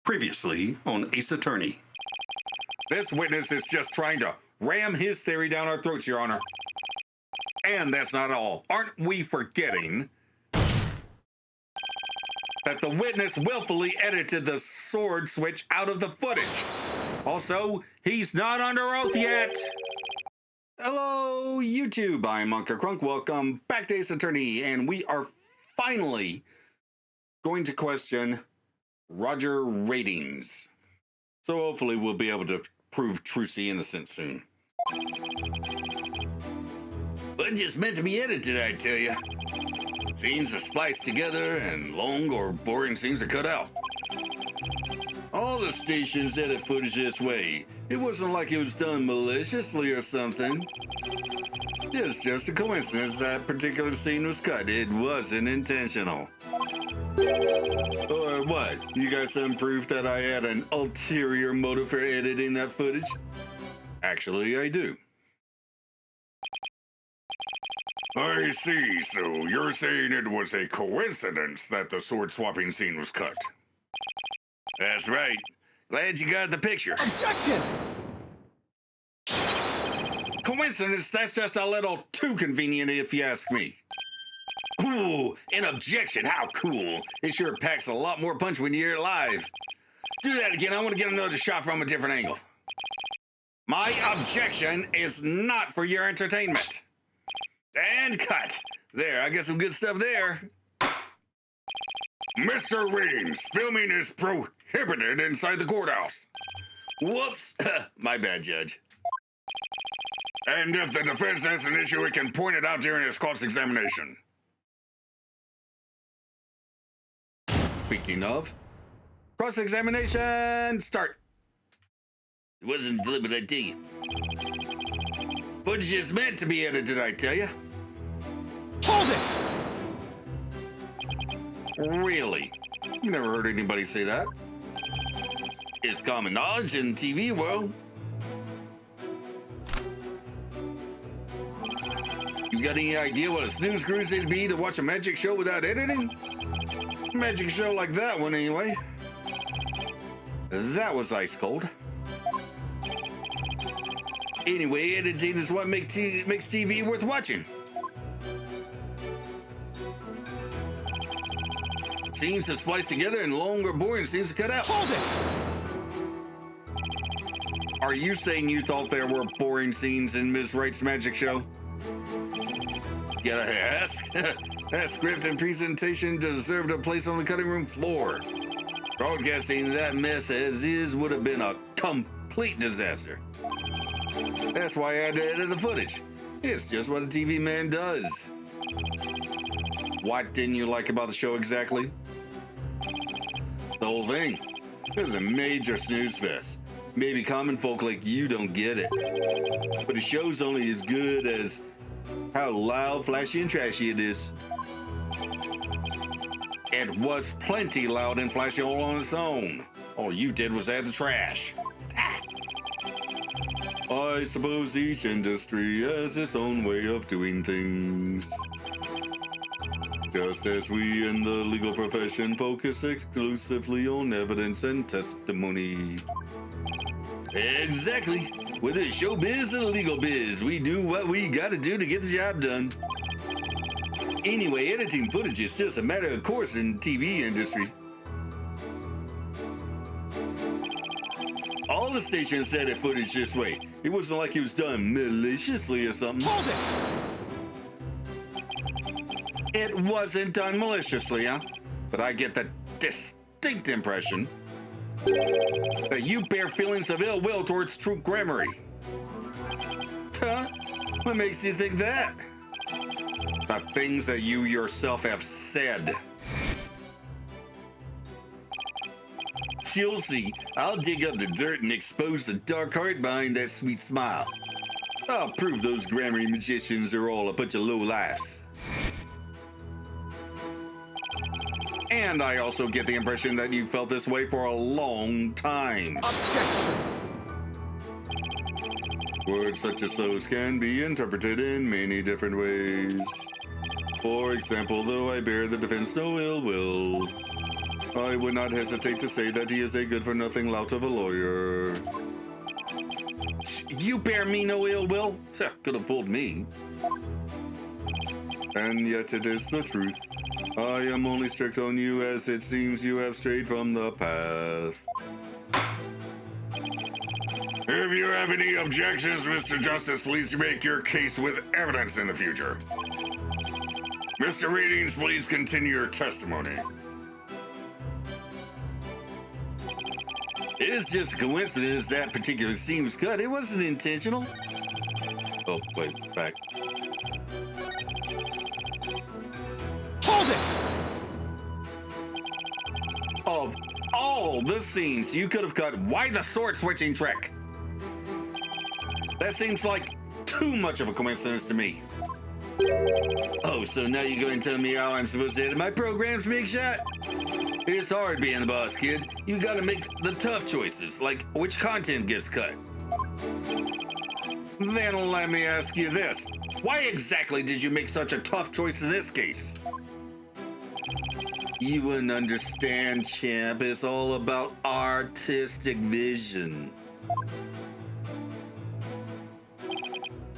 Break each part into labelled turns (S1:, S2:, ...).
S1: Previously on Ace Attorney.
S2: This witness is just trying to ram his theory down our throats, Your Honor. And that's not all. Aren't we forgetting that the witness willfully edited the sword switch out of the footage? Also, he's not under oath yet.
S1: Hello, YouTube. I'm Unca Crunk. Welcome back to Ace Attorney. And we are finally going to question Roger ratings. So hopefully we'll be able to prove Trucy innocent soon.
S2: But just meant to be edited, I tell you. Scenes are spliced together and long or boring scenes are cut out. All the stations edit footage this way. It wasn't like it was done maliciously or something. It's just a coincidence that particular scene was cut. It wasn't intentional. Or what? You got some proof that I had an ulterior motive for editing that footage? Actually, I do. I see. So you're saying it was a coincidence that the sword swapping scene was cut? That's right. Glad you got the picture.
S3: Objection!
S2: Coincidence? That's just a little too convenient if you ask me. Ooh, an objection. How cool. It sure packs a lot more punch when you're live. Do that again. I want to get another shot from a different angle. My objection is not for your entertainment. And cut. There, I got some good stuff there. Mr. Ratings, filming is prohibited inside the courthouse. Whoops. My bad, Judge. And if the defense has an issue, it can point it out during its cross-examination.
S1: Speaking of, cross-examination, start.
S2: It wasn't deliberate, I tell you. Footage is meant to be edited, I tell you.
S3: Hold it!
S1: Really? You never heard anybody say that?
S2: It's common knowledge in TV world. You got any idea what a snooze cruise it'd be to watch a magic show without editing? Magic show like that one, anyway.
S1: That was ice cold.
S2: Anyway, editing is what makes TV worth watching. Scenes to splice together and long or boring scenes to cut out.
S3: Hold it!
S1: Are you saying you thought there were boring scenes in Ms. Wright's magic show?
S2: Gotta ask. That script and presentation deserved a place on the cutting room floor. Broadcasting that mess as is would have been a complete disaster. That's why I had to edit the footage. It's just what a TV man does.
S1: What didn't you like about the show exactly?
S2: The whole thing. It was a major snooze fest. Maybe common folk like you don't get it. But the show's only as good as how loud, flashy, and trashy it is. It was plenty loud and flashy all on its own. All you did was add the trash.
S1: I suppose each industry has its own way of doing things. Just as we in the legal profession focus exclusively on evidence and testimony.
S2: Exactly. Whether it's showbiz or the legal biz, we do what we gotta do to get the job done. Anyway, editing footage is just a matter of course in the TV industry. All the stations edit footage this way. It wasn't like it was done maliciously or something.
S3: Hold it!
S2: It wasn't done maliciously, huh? But I get the distinct impression that you bear feelings of ill will towards True Grammary. Huh? What makes you think that?
S1: The things that you yourself have said.
S2: You'll see. I'll dig up the dirt and expose the dark heart behind that sweet smile. I'll prove those grammar magicians are all a bunch of low-lifes. And I also get the impression that you felt this way for a long time.
S3: Objection!
S1: Words such as those can be interpreted in many different ways. For example, though I bear the defense no ill will, I would not hesitate to say that he is a good-for-nothing lout of a lawyer.
S2: You bear me no ill will? Could have fooled me.
S1: And yet it is the truth. I am only strict on you as it seems you have strayed from the path.
S2: If you have any objections, Mr. Justice, please make your case with evidence in the future. Mr. Readings, please continue your testimony.
S1: It's just a coincidence that particular scene was cut. It wasn't intentional. Oh, wait, back.
S3: Hold it!
S1: Of all the scenes you could have cut,
S2: Why the sword switching trick?
S1: that seems like too much of a coincidence to me. Oh, so now you're going to tell me how I'm supposed to edit my programs, Big Shot? It's hard being the boss, kid. You gotta make the tough choices, like which content gets cut. Then let me ask you this.
S2: Why exactly did you make such a tough choice in this case?
S1: You wouldn't understand, champ. It's all about artistic vision.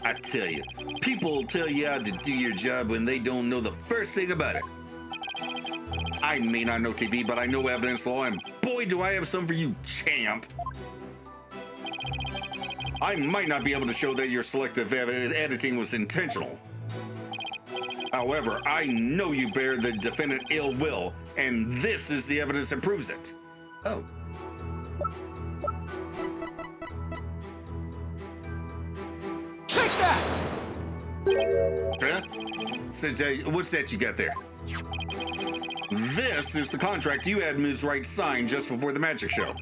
S1: I tell you, people tell you how to do your job when they don't know the first thing about it. I may not know TV, but I know evidence law, and boy, do I have some for you, champ. I might not be able to show that your selective editing was intentional. However, I know you bear the defendant ill will, and this is the evidence that proves it. Oh.
S3: Take that!
S1: Huh? What's that you got there? This is the contract you had Ms. Wright sign just before the magic show.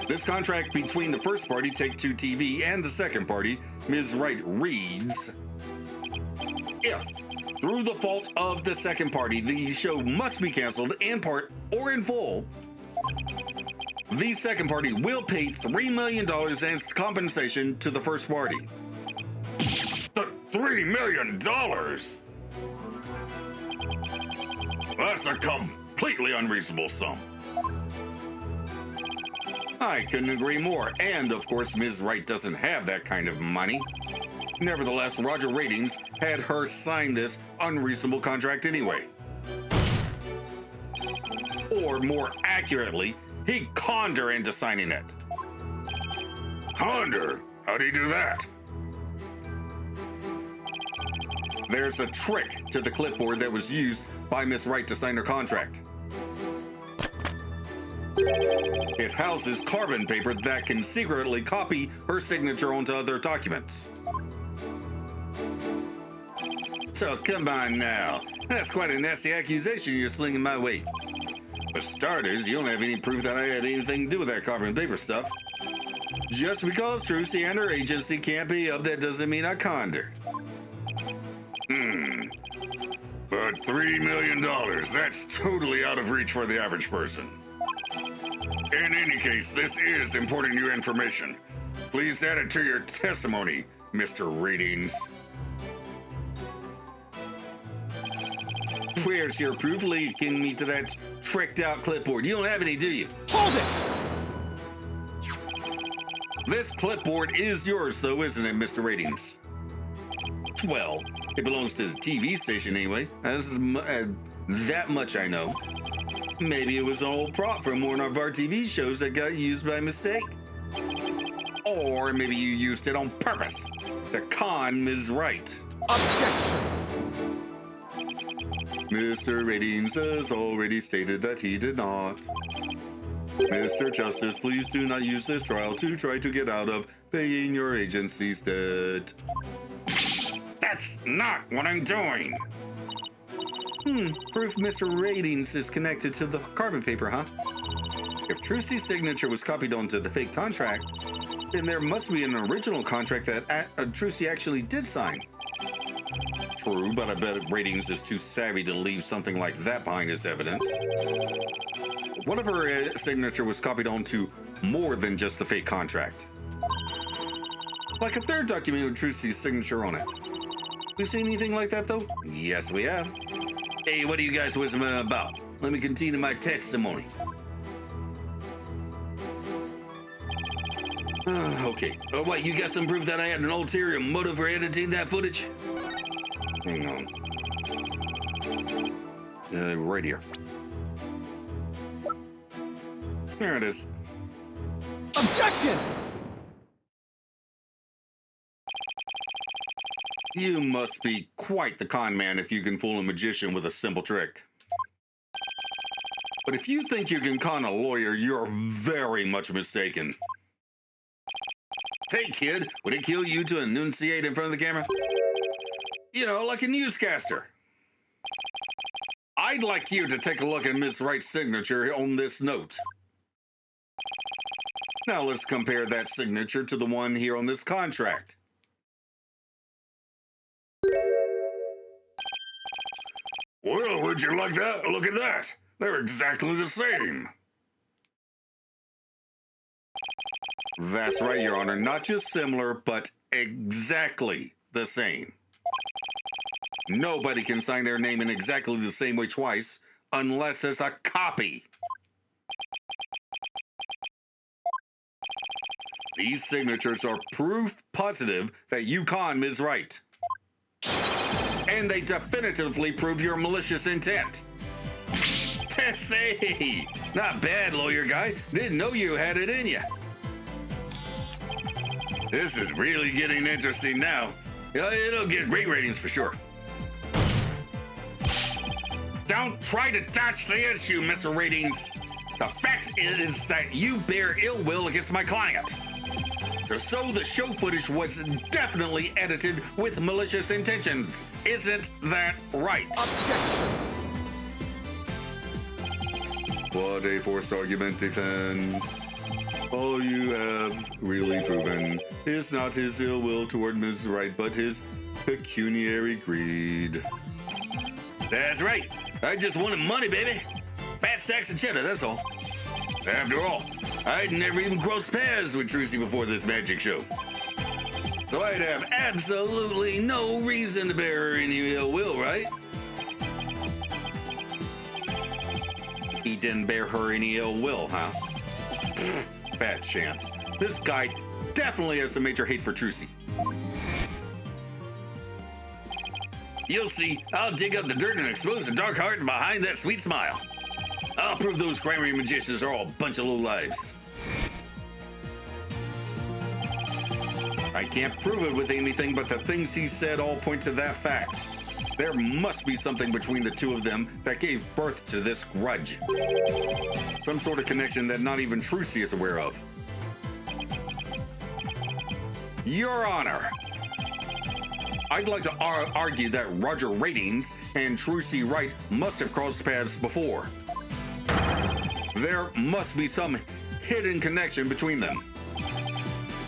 S1: This contract between the first party, Take-Two TV, and the second party, Ms. Wright, reads, if, through the fault of the second party, the show must be canceled in part or in full, the second party will pay $3 million as compensation to the first party.
S2: The $3 million? That's a completely unreasonable sum.
S1: I couldn't agree more. And of course, Ms. Wright doesn't have that kind of money. Nevertheless, Roger Ratings had her sign this unreasonable contract anyway. Or more accurately, he conned her into signing it.
S2: Conned her? How'd he do that?
S1: There's a trick to the clipboard that was used by Miss Wright to sign her contract. It houses carbon paper that can secretly copy her signature onto other documents. So come on now, that's quite a nasty accusation you're slinging my way. For starters, you don't have any proof that I had anything to do with that carbon paper stuff. Just because Trucy and her agency can't be up, that doesn't mean I conned her.
S2: But $3 million, that's totally out of reach for the average person. In any case, this is important new information. Please add it to your testimony, Mr. Ratings.
S1: Where's your proof linking me to that tricked out clipboard? You don't have any, do you?
S3: Hold it!
S1: This clipboard is yours, though, isn't it, Mr. Ratings? Well, it belongs to the TV station anyway. That much I know. Maybe it was an old prop from one of our TV shows that got used by mistake. Or maybe you used it on purpose to con Ms. Wright.
S3: Objection!
S1: Mr. Ratings has already stated that he did not. Mr. Justice, please do not use this trial to try to get out of paying your agency's debt.
S2: That's not what I'm doing.
S1: Proof Mr. Ratings is connected to the carbon paper, huh? If Trucy's signature was copied onto the fake contract, then there must be an original contract that Trucy actually did sign. True, but I bet Ratings is too savvy to leave something like that behind as evidence. What if her signature was copied onto more than just the fake contract? Like a third document with Trucy's signature on it. We seen anything like that, though? Yes, we have. Hey, what are you guys whizzing about?
S2: Let me continue my testimony. Okay. Oh, wait, you got some proof that I had an ulterior motive for editing that footage? Hang on. Right here. There it is.
S3: Objection!
S1: You must be quite the con man if you can fool a magician with a simple trick. But if you think you can con a lawyer, you're very much mistaken.
S2: Hey, kid, would it kill you to enunciate in front of the camera? You know, like a newscaster.
S1: I'd like you to take a look at Miss Wright's signature on this note. Now let's compare that signature to the one here on this contract.
S2: Well, would you like that? Look at that. They're exactly the same.
S1: That's right, Your Honor. Not just similar, but exactly the same. Nobody can sign their name in exactly the same way twice unless it's a copy. These signatures are proof positive that you conned Ms. Wright. And they definitively prove your malicious intent.
S2: Say, not bad, lawyer guy. Didn't know you had it in you. This is really getting interesting now. It'll get great ratings for sure. Don't try to dodge the issue, Mr. Ratings. The fact is that you bear ill will against my client. So the show footage was definitely edited with malicious intentions. Isn't that right?
S3: Objection!
S1: What a forced argument, defense. All you have really proven is not his ill will toward Ms. Wright, but his pecuniary greed.
S2: That's right. I just wanted money, baby. Fat stacks of cheddar, that's all. After all, I'd never even crossed paths with Trucy before this magic show. So I'd have absolutely no reason to bear her any ill will, right?
S1: He didn't bear her any ill will, huh? Fat chance. This guy definitely has some major hate for Trucy.
S2: You'll see, I'll dig up the dirt and expose the dark heart behind that sweet smile. I'll prove those crime magicians are all a bunch of lowlives.
S1: I can't prove it with anything, but the things he said all point to that fact. There must be something between the two of them that gave birth to this grudge. Some sort of connection that not even Trucy is aware of. Your Honor, I'd like to argue that Roger Ratings and Trucy Wright must have crossed paths before. There must be some hidden connection between them.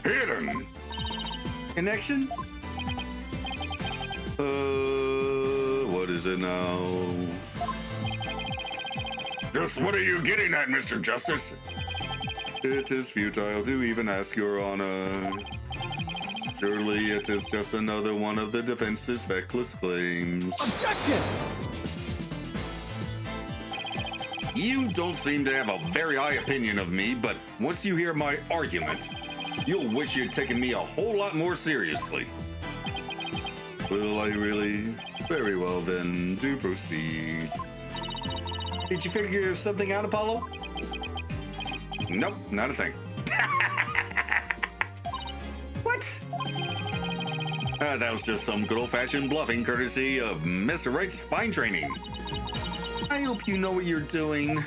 S2: Hidden?
S1: Connection? What is it now?
S2: Just what are you getting at, Mr. Justice?
S1: It is futile to even ask, Your Honor. Surely it is just another one of the defense's feckless claims.
S3: Objection!
S1: You don't seem to have a very high opinion of me, but once you hear my argument, you'll wish you'd taken me a whole lot more seriously. Will I really? Very well then, do proceed. Did you figure something out, Apollo? Nope, not a thing.
S2: What?
S1: That was just some good old-fashioned bluffing courtesy of Mr. Wright's fine training. I hope you know what you're doing.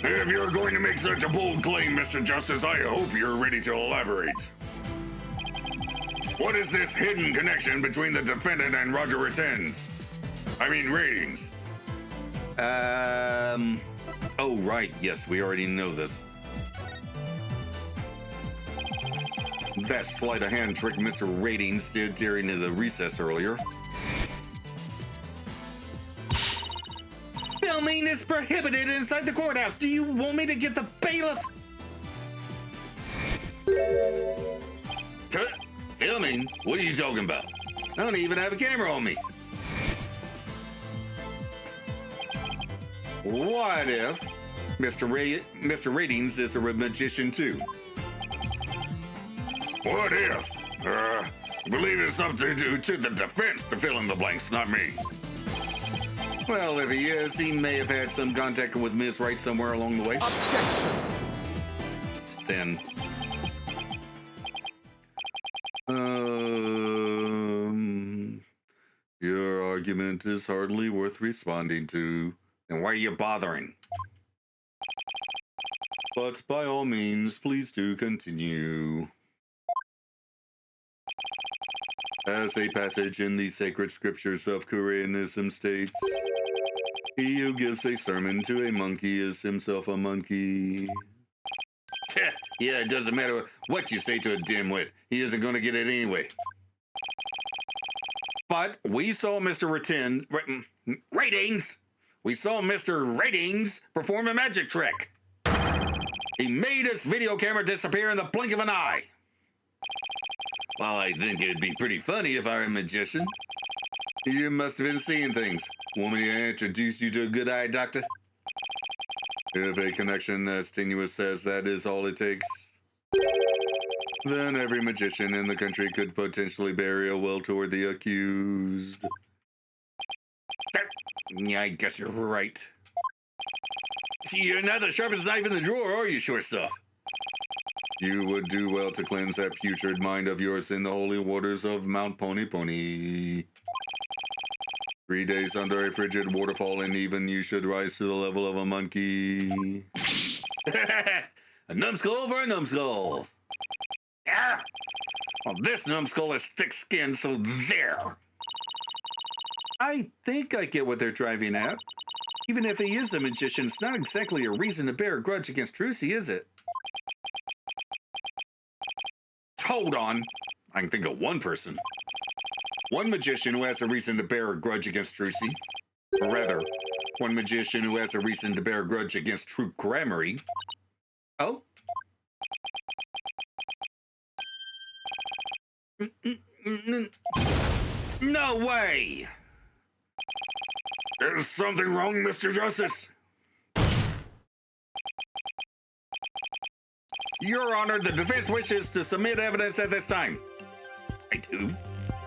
S2: If you're going to make such a bold claim, Mr. Justice, I hope you're ready to elaborate. What is this hidden connection between the defendant and Roger Ratings? I mean, Ratings.
S1: Oh, right. Yes, we already know this. That sleight of hand trick Mr. Ratings did during the recess earlier.
S2: Filming is prohibited inside the courthouse. Do you want me to get the bailiff? Filming? What are you talking about? I don't even have a camera on me.
S1: What if Mr. Ratings is a magician too?
S2: What if? Believe it's up to the defense to fill in the blanks, not me.
S1: Well, if he is, he may have had some contact with Ms. Wright somewhere along the way.
S3: Objection.
S1: Then, your argument is hardly worth responding to.
S2: And why are you bothering?
S1: But by all means, please do continue. As a passage in the sacred scriptures of Koreanism states, he who gives a sermon to a monkey is himself a monkey.
S2: Yeah, it doesn't matter what you say to a dimwit. He isn't going to get it anyway.
S1: But we saw Mr.
S2: Ratings! We saw Mr. Ratings perform a magic trick. He made his video camera disappear in the blink of an eye.
S1: Well, I think it'd be pretty funny if I were a magician. You must have been seeing things. Want me to introduce you to a good eye doctor? If a connection as tenuous as that is all it takes, then every magician in the country could potentially bury a well toward the accused.
S2: Yeah, I guess you're right. See, you're not the sharpest knife in the drawer, are you, short stuff?
S1: You would do well to cleanse that putrid mind of yours in the holy waters of Mount Pony Pony. 3 days under a frigid waterfall, and even you should rise to the level of a monkey.
S2: A numbskull for a numbskull. Ah! Well, this numbskull is thick-skinned, so there.
S1: I think I get what they're driving at. Even if he is a magician, it's not exactly a reason to bear a grudge against Trucy, is it?
S2: Hold on. I can think of one person. One magician who has a reason to bear a grudge against Trucy. Or rather, one magician who has a reason to bear a grudge against Troop Grammary.
S1: Oh?
S2: No way! There's something wrong, Mr. Justice.
S1: Your Honor, the defense wishes to submit evidence at this time.
S2: I do?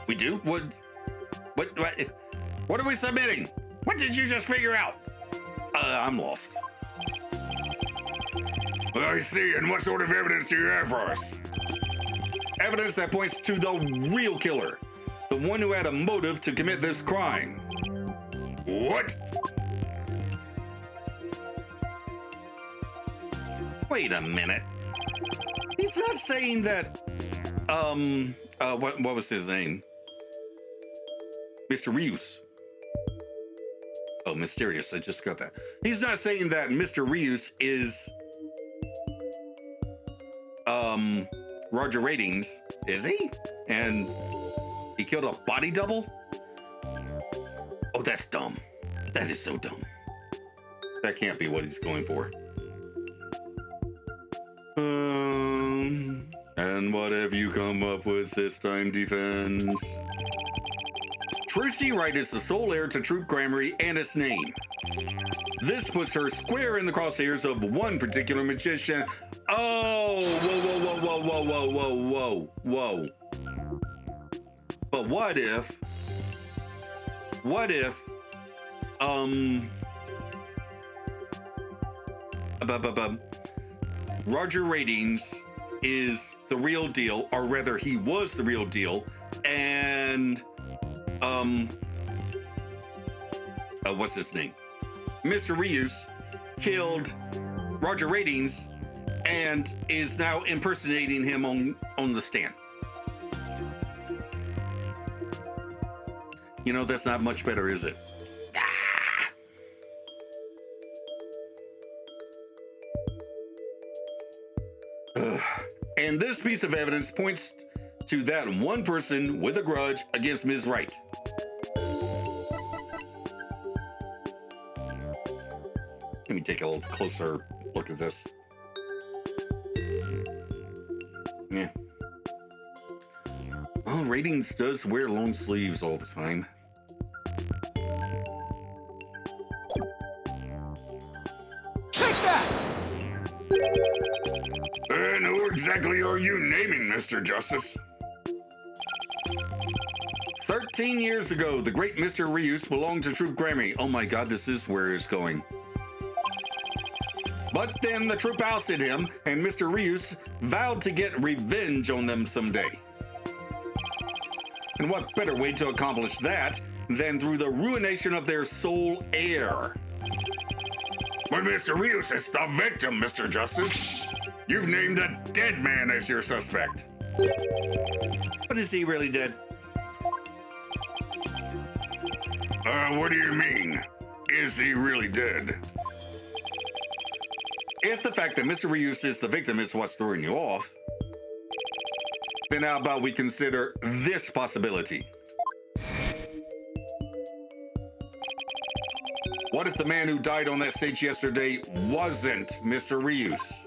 S2: We do?
S1: What are we submitting?
S2: What did you just figure out?
S1: I'm lost.
S2: I see, and what sort of evidence do you have for us?
S1: Evidence that points to the real killer. The one who had a motive to commit this crime.
S2: What?
S1: Wait a minute. He's not saying that, what was his name? Mr. Rius. Oh, mysterious. I just got that. He's not saying that Mr. Rius is, Roger Ratings, is he? And he killed a body double? Oh, that's dumb. That is so dumb. That can't be what he's going for. And what have you come up with this time, defense? Trucy Wright is the sole heir to Troop Grammary and its name. This puts her square in the crosshairs of one particular magician. Oh, whoa. But what if, Roger Ratings is the real deal, or rather he was the real deal, and what's his name? Mr. Rius killed Roger Ratings and is now impersonating him on the stand. You know, that's not much better, is it? And this piece of evidence points to that one person with a grudge against Ms. Wright. Let me take a little closer look at this. Yeah. Well, Ratings does wear long sleeves all the time.
S2: exactly are you naming, Mr. Justice?
S1: 13 years ago, the great Mr. Reuse belonged to Troop Grammy. Oh my god, this is where it's going. But then the troop ousted him, and Mr. Reuse vowed to get revenge on them someday. And what better way to accomplish that than through the ruination of their sole heir?
S2: But Mr. Reuse is the victim, Mr. Justice. You've named a dead man as your suspect.
S1: But is he really dead?
S2: What do you mean? Is he really dead?
S1: If the fact that Mr. Reuse is the victim is what's throwing you off, then how about we consider this possibility? What if the man who died on that stage yesterday wasn't Mr. Reuse?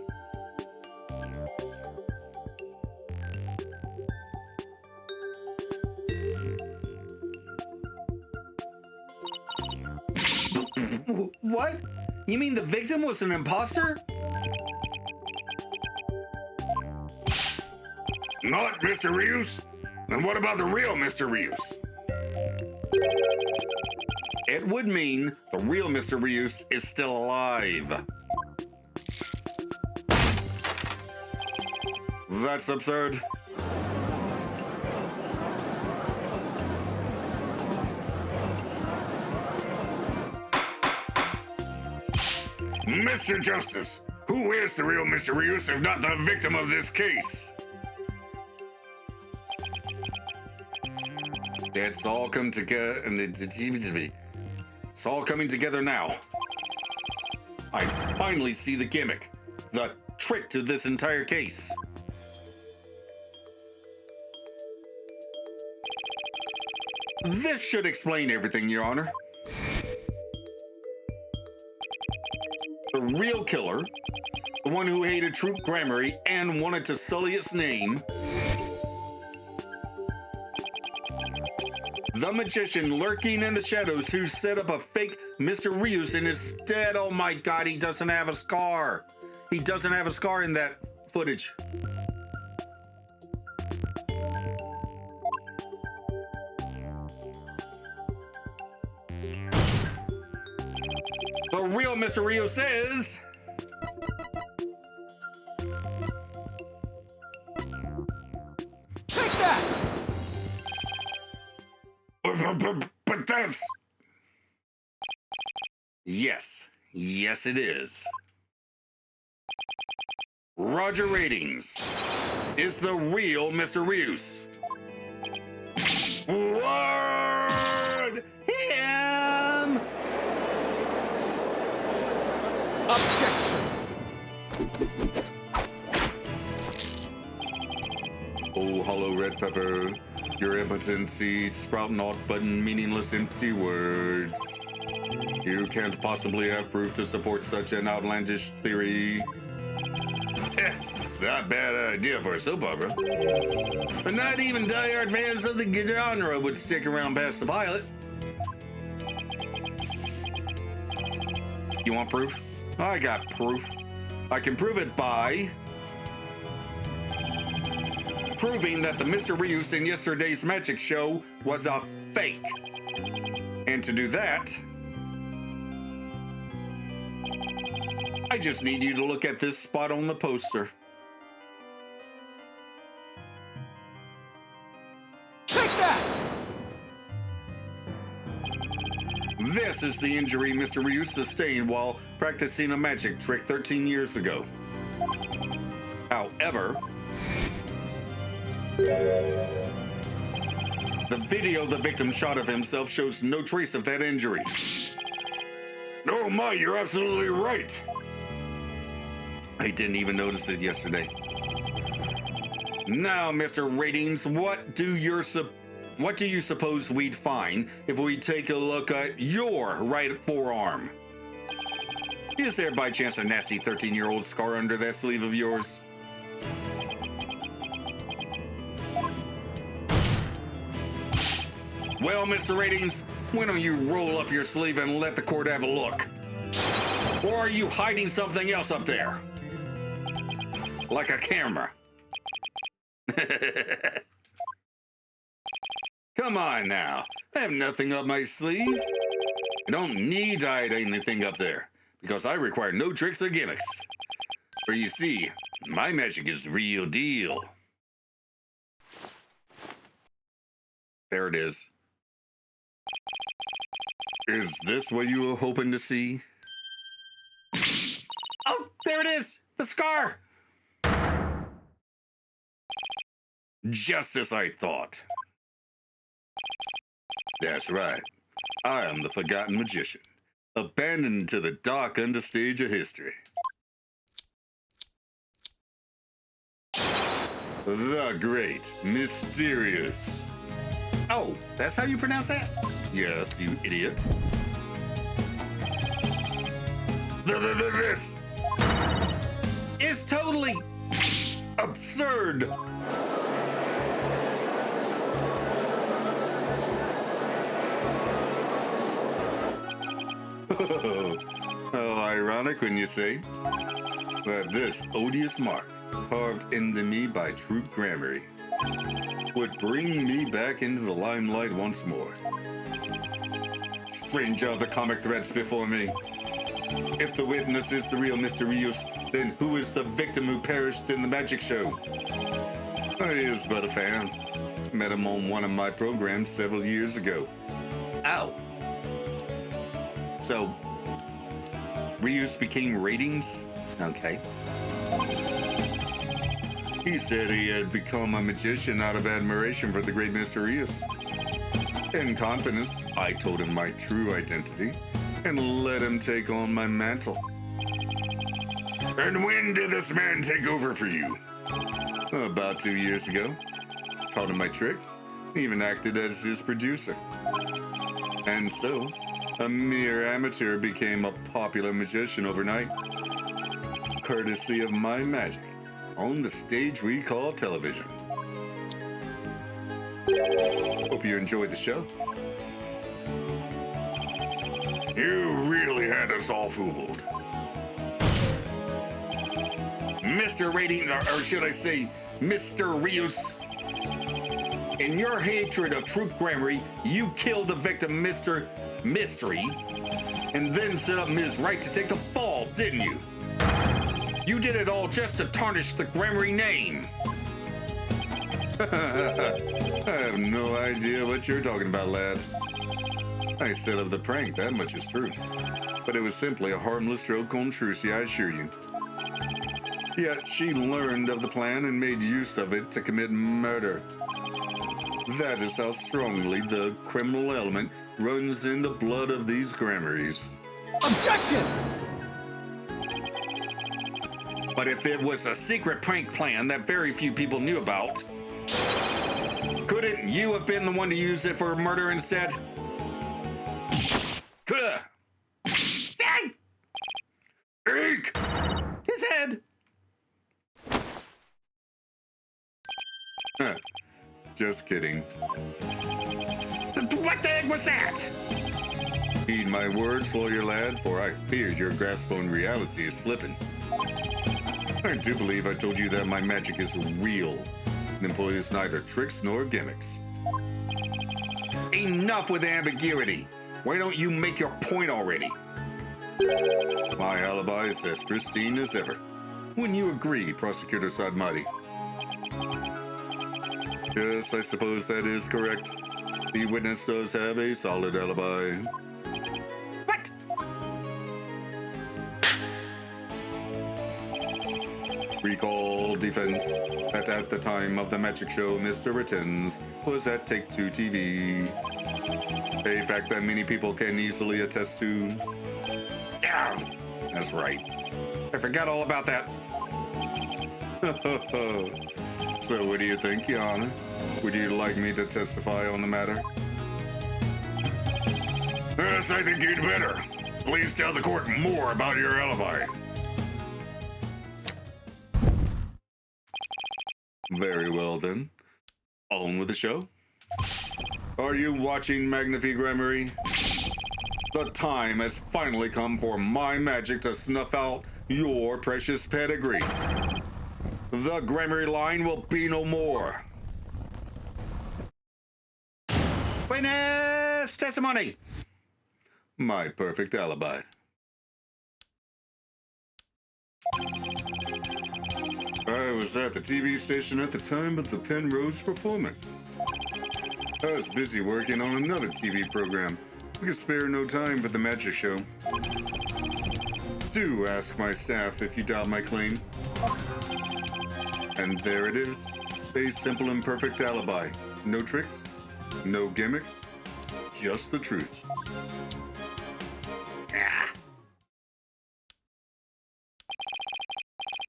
S1: What? You mean the victim was an imposter?
S2: Not Mr. Reuse? Then what about the real Mr. Reuse?
S1: It would mean the real Mr. Reuse is still alive. That's absurd.
S2: Mr. Justice, who is the real Mr. Reuse if not the victim of this case?
S1: It's all come together, and it's all coming together now. I finally see the gimmick, the trick to this entire case. This should explain everything, Your Honor. The real killer, the one who hated Troop Grammary and wanted to sully its name, the magician lurking in the shadows who set up a fake Mr. Reuse and instead, oh my god, he doesn't have a scar. He doesn't have a scar in that footage. The real Mr. Reuse is...
S3: Take that!
S2: But that's...
S1: Yes. Yes, it is. Roger Ratings is the real Mr. Reuse. Word! Him!
S3: Objection!
S1: Oh, hollow red pepper, your impotent seeds sprout naught but meaningless empty words. You can't possibly have proof to support such an outlandish theory.
S2: It's not a bad idea for a soap opera.
S1: But not even diehard fans of the genre would stick around past the pilot. You want proof? I got proof. I can prove it by proving that the Mr. Reuse in yesterday's magic show was a fake. And to do that, I just need you to look at this spot on the poster.
S3: Take that!
S1: This is the injury Mr. Reuse sustained while practicing a magic trick 13 years ago. However, the video the victim shot of himself shows no trace of that injury.
S2: Oh my, you're absolutely right.
S1: I didn't even notice it yesterday. Now, Mr. Ratings, what do you suppose we'd find if we take a look at your right forearm? Is there by chance a nasty 13-year-old scar under that sleeve of yours? Well, Mr. Ratings, why don't you roll up your sleeve and let the court have a look? Or are you hiding something else up there? Like a camera?
S2: Come on now. I have nothing up my sleeve. I don't need to hide anything up there because I require no tricks or gimmicks. For you see, my magic is the real deal. There it is. Is this what you were hoping to see? Oh, there it is! The scar! Just as I thought. That's right. I am the forgotten magician, abandoned to the dark understage of history. The great, mysterious.
S1: Oh, that's how you pronounce that?
S2: Yes, you idiot. This
S1: It's totally
S2: absurd. How ironic when you say that this odious mark, carved into me by true gramarye, would bring me back into the limelight once more. Strange are the comic threads before me. If the witness is the real Mr. Rios, then who is the victim who perished in the magic show? I was but a fan. Met him on one of my programs several years ago.
S1: Oh. So, Rios became ratings? Okay.
S2: He said he had become a magician out of admiration for the great Mr. Rios. In confidence, I told him my true identity and let him take on my mantle. And when did this man take over for you? About 2 years ago. Taught him my tricks, even acted as his producer. And so, a mere amateur became a popular magician overnight, courtesy of my magic on the stage we call television. Hope you enjoyed the show. You really had us all fooled.
S1: Mr. Ratings, or should I say, Mr. Rios. In your hatred of Troop Gramarye, you killed the victim, Mr. Mystery, and then set up Ms. Wright to take the fall, didn't you? You did it all just to tarnish the Gramarye name.
S2: I have no idea what you're talking about, lad. I set up the prank, that much is true. But it was simply a harmless joke on Trucy, I assure you. Yet she learned of the plan and made use of it to commit murder. That is how strongly the criminal element runs in the blood of these Gramaryes.
S3: Objection!
S1: But if it was a secret prank plan that very few people knew about, couldn't you have been the one to use it for murder instead?
S2: Dang! Eek!
S1: His head!
S2: Huh. Just kidding.
S1: What the heck was that?
S2: Heed my words, lawyer lad, for I fear your grasp on reality is slipping. I do believe I told you that my magic is real and employs neither tricks nor gimmicks.
S1: Enough with the ambiguity. Why don't you make your point already?
S2: My alibi is as pristine as ever. Wouldn't you agree, Prosecutor Sadmati? Yes, I suppose that is correct. The witness does have a solid alibi.
S1: What?
S2: Recall defense that at the time of the magic show, Mr. Rittens was at Take Two TV. A fact that many people can easily attest to.
S1: Ah, that's right. I forgot all about that.
S2: So what do you think, Your Honor? Would you like me to testify on the matter?
S4: Yes, I think you'd better. Please tell the court more about your alibi.
S2: Very well, then. On with the show. Are you watching Magnifi Gramarye? The time has finally come for my magic to snuff out your precious pedigree.
S1: The grammar line will be no more. Witness testimony. My perfect alibi. I was at the TV station at the time of the Penrose performance. I was busy working on another TV program. I could spare no time for the magic show. Do ask my staff if you doubt my claim. And there it is. A simple and perfect alibi. No tricks, no gimmicks, just the truth.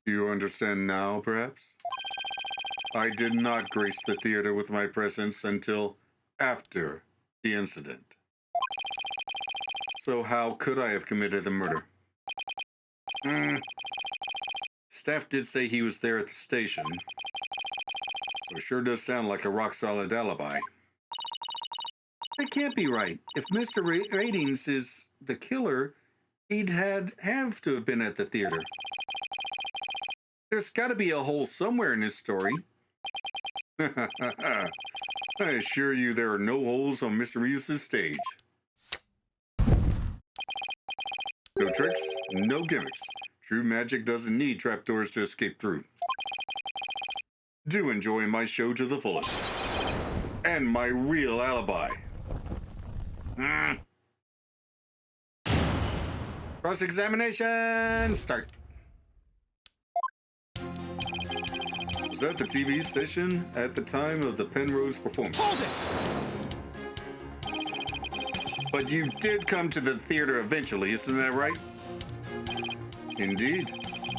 S1: Do you understand now, perhaps? I did not grace the theater with my presence until after the incident. So how could I have committed the murder? Staff did say he was there at the station, so it sure does sound like a rock-solid alibi. That can't be right. If Mr. Ratings is the killer, he'd have to have been at the theater. There's got to be a hole somewhere in this story. I assure you there are no holes on Mr. Reeves' stage. No tricks, no gimmicks. True magic doesn't need trapdoors to escape through. Do enjoy my show to the fullest. And my real alibi. Cross-examination, start. Was at the TV station at the time of the Penrose performance.
S3: Hold it!
S1: But you did come to the theater eventually, isn't that right? Indeed.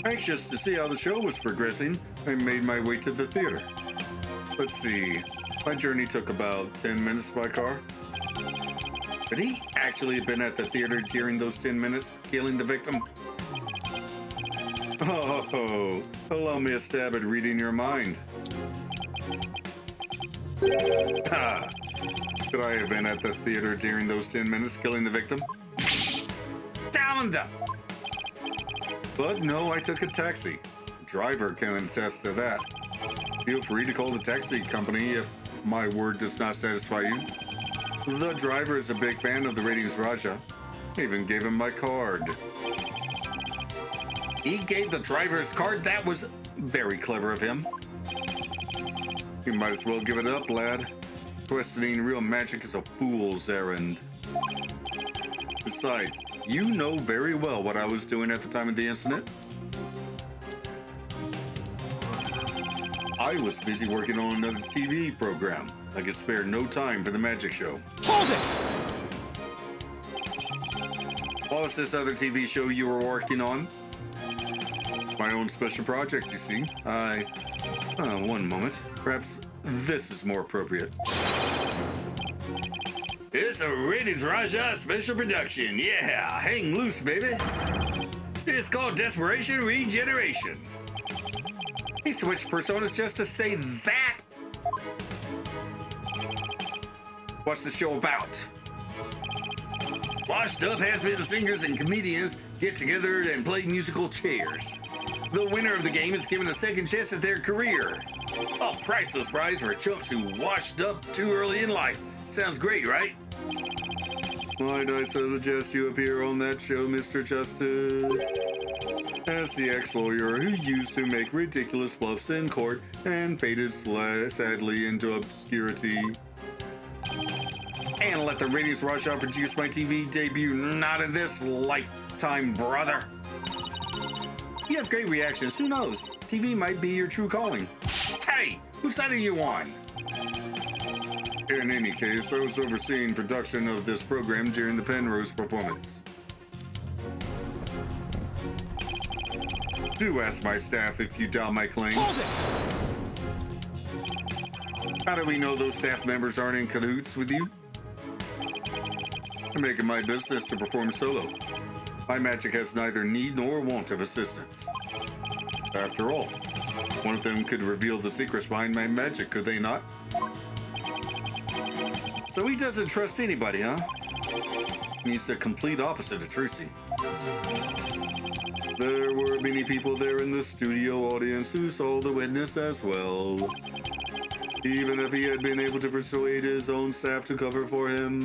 S1: Anxious to see how the show was progressing, I made my way to the theater. Let's see, my journey took about 10 minutes by car. Could he actually have been at the theater during those 10 minutes, killing the victim? Oh, allow me a stab at reading your mind. Could I have been at the theater during those 10 minutes, killing the victim? Down them! But no, I took a taxi. The driver can attest to that. Feel free to call the taxi company if my word does not satisfy you. The driver is a big fan of the Ratings Raja. I even gave him my card. He gave the driver his card? That was very clever of him. You might as well give it up, lad. Questioning real magic is a fool's errand. Besides, you know very well what I was doing at the time of the incident. I was busy working on another TV program. I could spare no time for the magic show.
S3: Hold it!
S1: What was this other TV show you were working on? My own special project, you see. One moment. Perhaps this is more appropriate.
S2: It's a Ratings Raja special production. Yeah, hang loose, baby. It's called Desperation Regeneration.
S1: He switched personas just to say that. What's the show about?
S2: Washed up has-been singers and comedians get together and play musical chairs. The winner of the game is given a second chance at their career. A priceless prize for chumps who washed up too early in life. Sounds great, right?
S1: Might I suggest you appear on that show, Mr. Justice? As the ex-lawyer who used to make ridiculous bluffs in court and faded sadly into obscurity.
S2: And let the Ratings Raja produce my TV debut. Not in this lifetime, brother.
S1: You have great reactions. Who knows? TV might be your true calling.
S2: Hey, whose side are you on?
S1: In any case, I was overseeing production of this program during the Penrose performance. Do ask my staff if you doubt my claim.
S3: Hold it!
S1: How do we know those staff members aren't in cahoots with you? I'm making my business to perform solo. My magic has neither need nor want of assistance. After all, one of them could reveal the secrets behind my magic, could they not? So he doesn't trust anybody, huh? He's the complete opposite of Trucy. There were many people there in the studio audience who saw the witness as well. Even if he had been able to persuade his own staff to cover for him,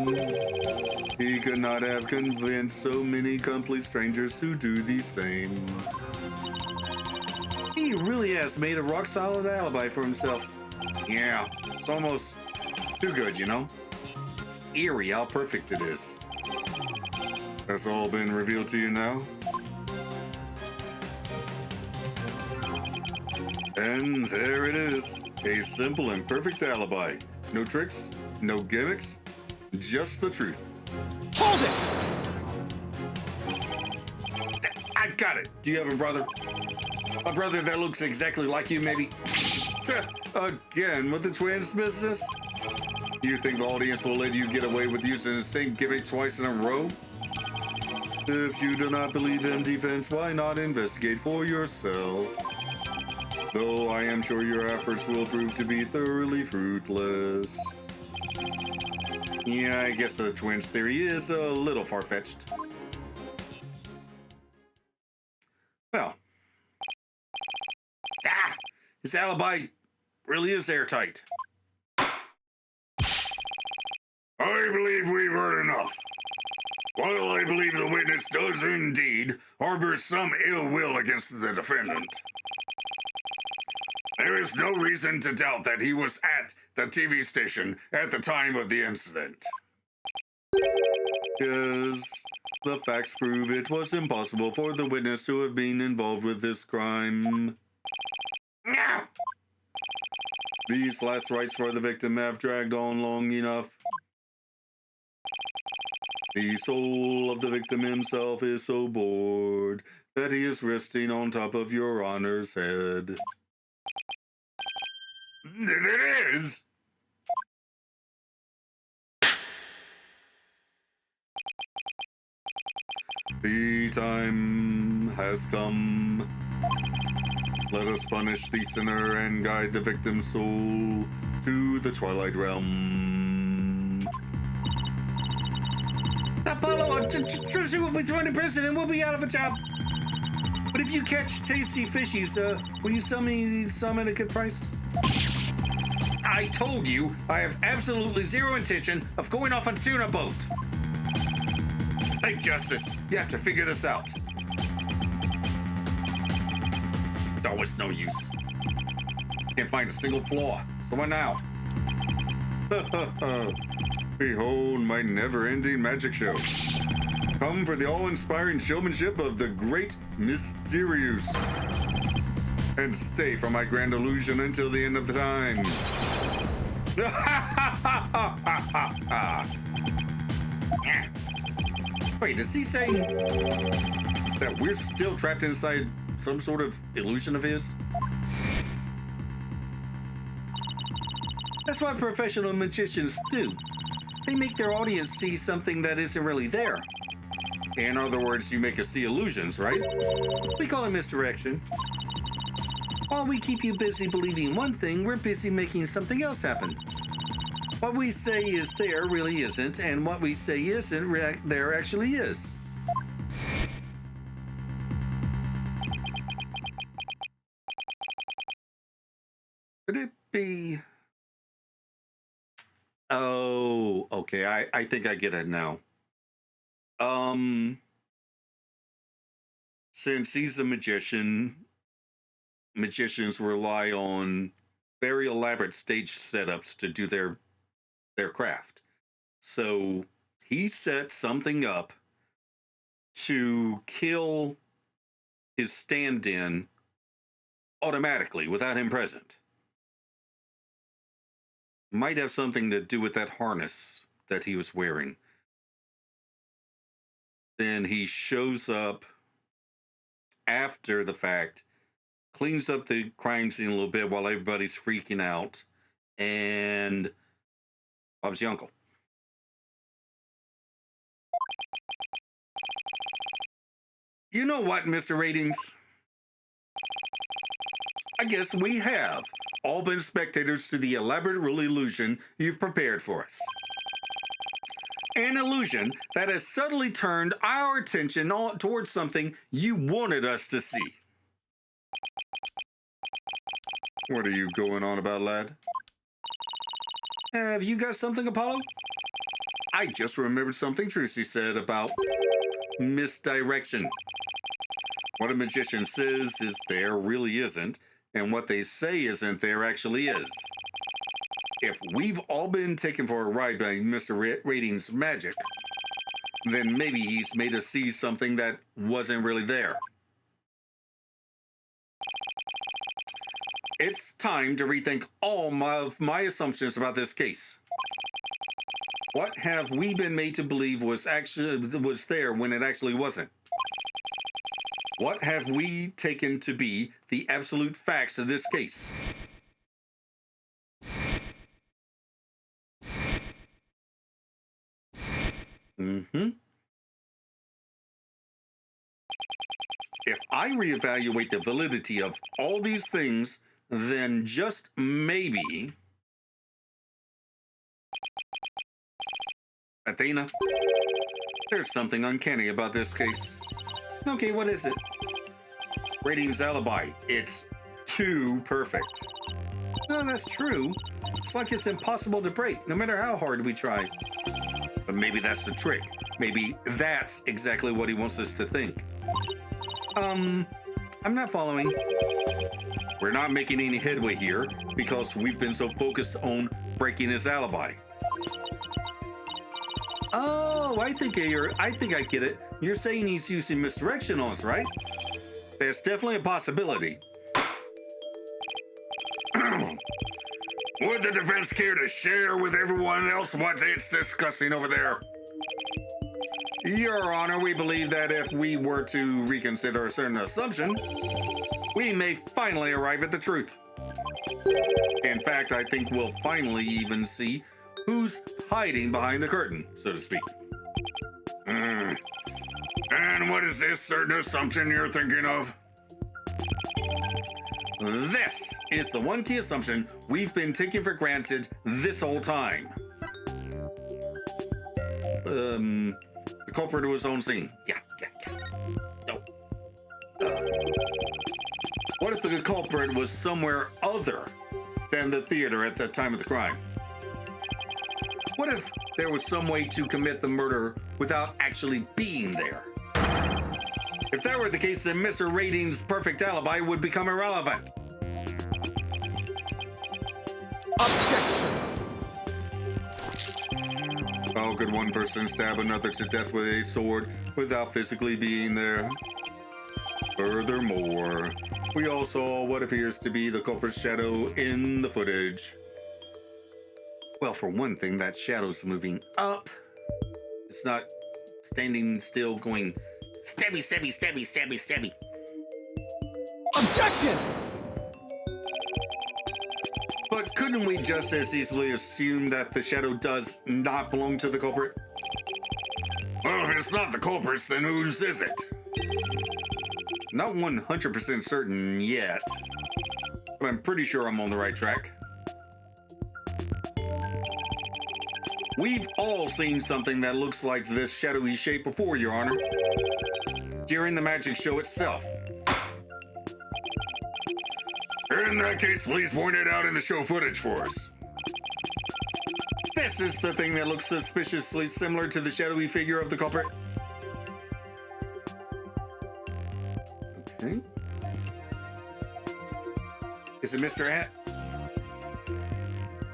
S1: he could not have convinced so many complete strangers to do the same. He really has made a rock-solid alibi for himself. Yeah, it's almost too good, you know? It's eerie how perfect it is. That's all been revealed to you now? And there it is. A simple and perfect alibi. No tricks, no gimmicks, just the truth.
S3: Hold it!
S1: I've got it. Do you have a brother? A brother that looks exactly like you, maybe? Again, with the twins business? You think the audience will let you get away with using the same gimmick twice in a row? If you do not believe in defense, why not investigate for yourself? Though I am sure your efforts will prove to be thoroughly fruitless. Yeah, I guess the twins theory is a little far-fetched. Well. His alibi really is airtight.
S4: I believe we've heard enough. While I believe the witness does indeed harbor some ill will against the defendant, there is no reason to doubt that he was at the TV station at the time of the incident.
S1: Yes, the facts prove it was impossible for the witness to have been involved with this crime. These last rites for the victim have dragged on long enough. The soul of the victim himself is so bored that he is resting on top of your Honor's head.
S4: It is!
S1: The time has come. Let us punish the sinner and guide the victim's soul to the Twilight Realm. Apollo, Trisha will be thrown in prison and we'll be out of a job. But if you catch tasty fishies, will you sell me some at a good price? I told you I have absolutely zero intention of going off on Turnabout. Hey, Justice, you have to figure this out. Oh, it's no use. Can't find a single flaw. So what now? Behold my never-ending magic show. Come for the awe-inspiring showmanship of the great Mysterious. And stay for my grand illusion until the end of the time. Wait, is he saying that we're still trapped inside some sort of illusion of his? That's what professional magicians do. They make their audience see something that isn't really there. In other words, you make us see illusions, right? We call it misdirection. While we keep you busy believing one thing, we're busy making something else happen. What we say is there really isn't, and what we say isn't there actually is. Could it be... Oh, okay, I think I get it now. Since he's a magician, magicians rely on very elaborate stage setups to do their craft. So he set something up to kill his stand-in automatically without him present. Might have something to do with that harness that he was wearing. Then he shows up after the fact, cleans up the crime scene a little bit while everybody's freaking out, and Bob's your uncle. You know what, Mr. Ratings? I guess we have all been spectators to the elaborate illusion you've prepared for us. An illusion that has subtly turned our attention towards something you wanted us to see. What are you going on about, lad? Have you got something, Apollo? I just remembered something Trucy said about misdirection. What a magician says is there really isn't, and what they say isn't there actually is. If we've all been taken for a ride by Mr. Ratings' magic, then maybe he's made us see something that wasn't really there. It's time to rethink all of my assumptions about this case. What have we been made to believe was there when it actually wasn't? What have we taken to be the absolute facts of this case? If I reevaluate the validity of all these things, then just maybe... Athena, there's something uncanny about this case. Okay, what is it? Ratings alibi. It's too perfect. No, that's true. It's like it's impossible to break, no matter how hard we try. But maybe that's the trick. Maybe that's exactly what he wants us to think. I'm not following. We're not making any headway here because we've been so focused on breaking his alibi. Oh, I think I get it. You're saying he's using misdirection on us, right? There's definitely a possibility.
S4: Would the defense care to share with everyone else what it's discussing over there?
S1: Your Honor, we believe that if we were to reconsider a certain assumption, we may finally arrive at the truth. In fact, I think we'll finally even see who's hiding behind the curtain, so to speak.
S4: And what is this certain assumption you're thinking of?
S1: This is the one key assumption we've been taking for granted this whole time. The culprit was on scene. Yeah. No. What if the culprit was somewhere other than the theater at the time of the crime? What if there was some way to commit the murder without actually being there? If that were the case, then Mr. Ratings' perfect alibi would become irrelevant.
S3: Objection!
S1: How could one person stab another to death with a sword without physically being there? Furthermore, we all saw what appears to be the culprit's shadow in the footage. Well, for one thing, that shadow's moving up. It's not standing still going, stabby, stabby, stabby, stabby, stabby.
S3: Objection!
S1: But couldn't we just as easily assume that the shadow does not belong to the culprit?
S4: Well, if it's not the culprits, then whose is it?
S1: Not 100% certain yet, but I'm pretty sure I'm on the right track. We've all seen something that looks like this shadowy shape before, Your Honor, during the magic show itself.
S4: In that case, please point it out in the show footage for us.
S1: This is the thing that looks suspiciously similar to the shadowy figure of the culprit. Okay. Is it Mr. Hat?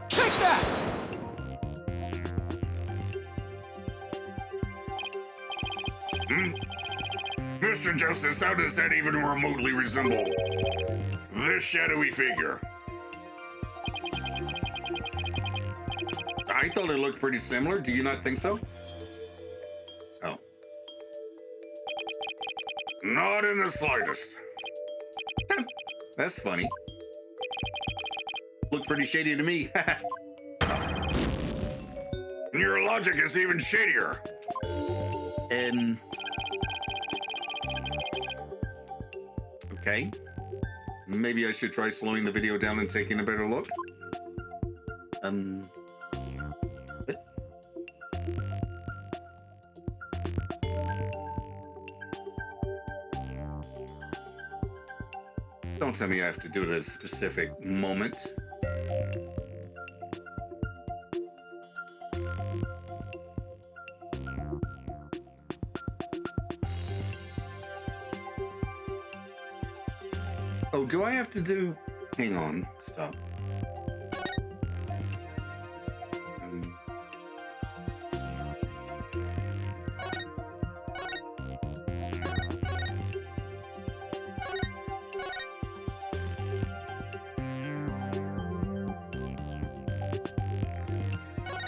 S3: Take that!
S4: Mr. Justice, how does that even remotely resemble this shadowy figure?
S1: I thought it looked pretty similar. Do you not think so? Oh.
S4: Not in the slightest.
S1: That's funny. Looked pretty shady to me.
S4: Your logic is even shadier.
S1: Okay. Maybe I should try slowing the video down and taking a better look. Don't tell me I have to do it at a specific moment. Oh, do I have to do... Hang on. Stop.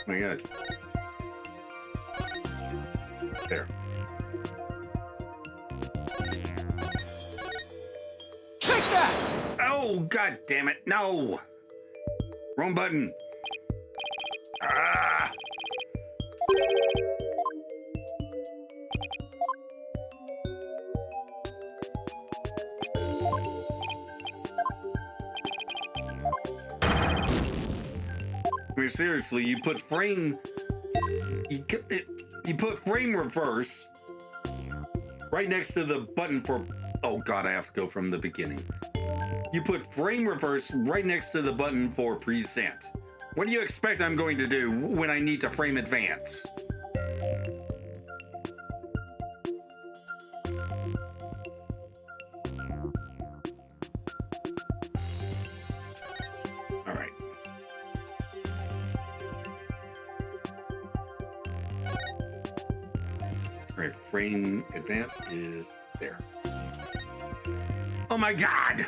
S1: My God. There.
S3: Take that!
S1: Oh, God damn it. No. Wrong button. Ah. I mean, seriously, you put frame... You put frame reverse right next to the button for... Oh, God, I have to go from the beginning. You put frame reverse right next to the button for present. What do you expect I'm going to do when I need to frame advance? All right. All right, frame advance is there. Oh my God!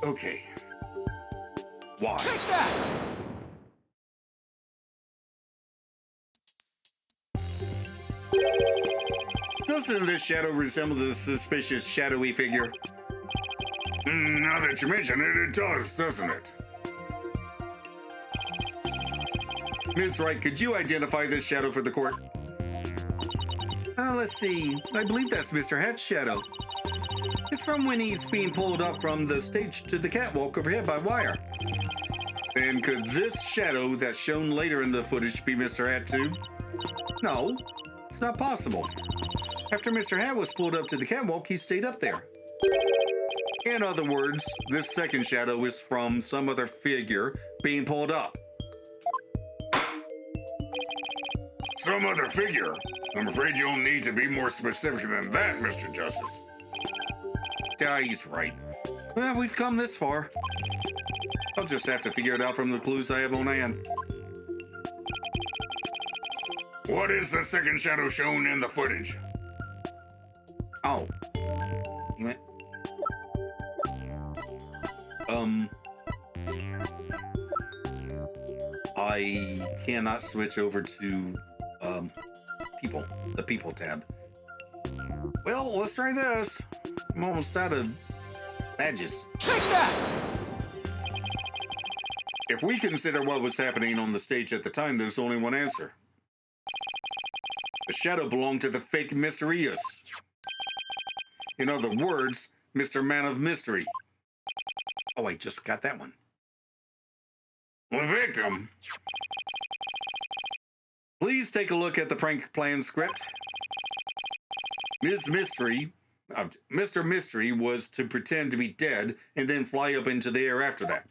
S1: Okay. Why?
S3: Take that!
S1: Doesn't this shadow resemble the suspicious shadowy figure?
S4: Now that you mention it, it does, doesn't it?
S1: Ms. Wright, could you identify this shadow for the court? Let's see. I believe that's Mr. Hat's shadow. It's from when he's being pulled up from the stage to the catwalk overhead by wire. And could this shadow that's shown later in the footage be Mr. Hat too? No, it's not possible. After Mr. Hat was pulled up to the catwalk, he stayed up there. In other words, this second shadow is from some other figure being pulled up.
S4: Some other figure? I'm afraid you'll need to be more specific than that, Mr. Justice.
S1: He's right. Well, we've come this far. I'll just have to figure it out from the clues I have on hand.
S4: What is the second shadow shown in the footage?
S1: Oh. You meant... I cannot switch over to, people. The people tab. Well, let's try this. I'm almost out of badges.
S3: Take that!
S1: If we consider what was happening on the stage at the time, there's only one answer. The shadow belonged to the fake Mysterious. In other words, Mr. Man of Mystery. Oh, I just got that one.
S4: The victim?
S1: Please take a look at the prank plan script. Mr. Mystery was to pretend to be dead and then fly up into the air after that.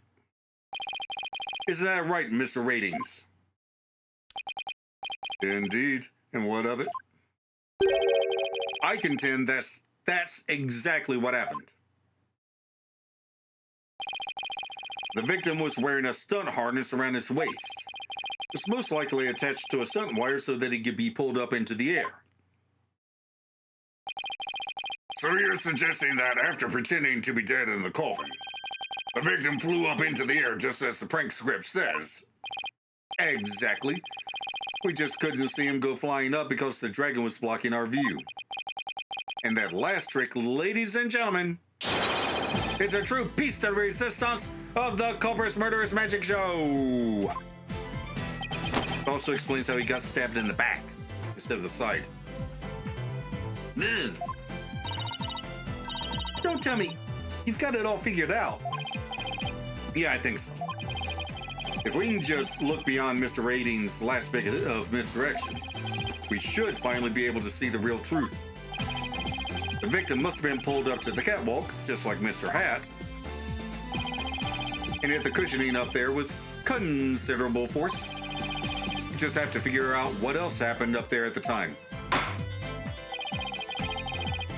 S1: Isn't that right, Mr. Ratings? Indeed. And what of it? I contend that's exactly what happened. The victim was wearing a stunt harness around his waist. It was most likely attached to a stunt wire so that he could be pulled up into the air.
S4: So you're suggesting that after pretending to be dead in the coffin, the victim flew up into the air just as the prank script says?
S1: Exactly. We just couldn't see him go flying up because the dragon was blocking our view. And that last trick, ladies and gentlemen, is a true piece de resistance of the Culpress Murderous Magic Show. It also explains how he got stabbed in the back instead of the side. Ugh. Don't tell me you've got it all figured out. Yeah, I think so. If we can just look beyond Mr. Ratings' last bit of misdirection, we should finally be able to see the real truth. The victim must have been pulled up to the catwalk, just like Mr. Hat, and hit the cushioning up there with considerable force. You just have to figure out what else happened up there at the time.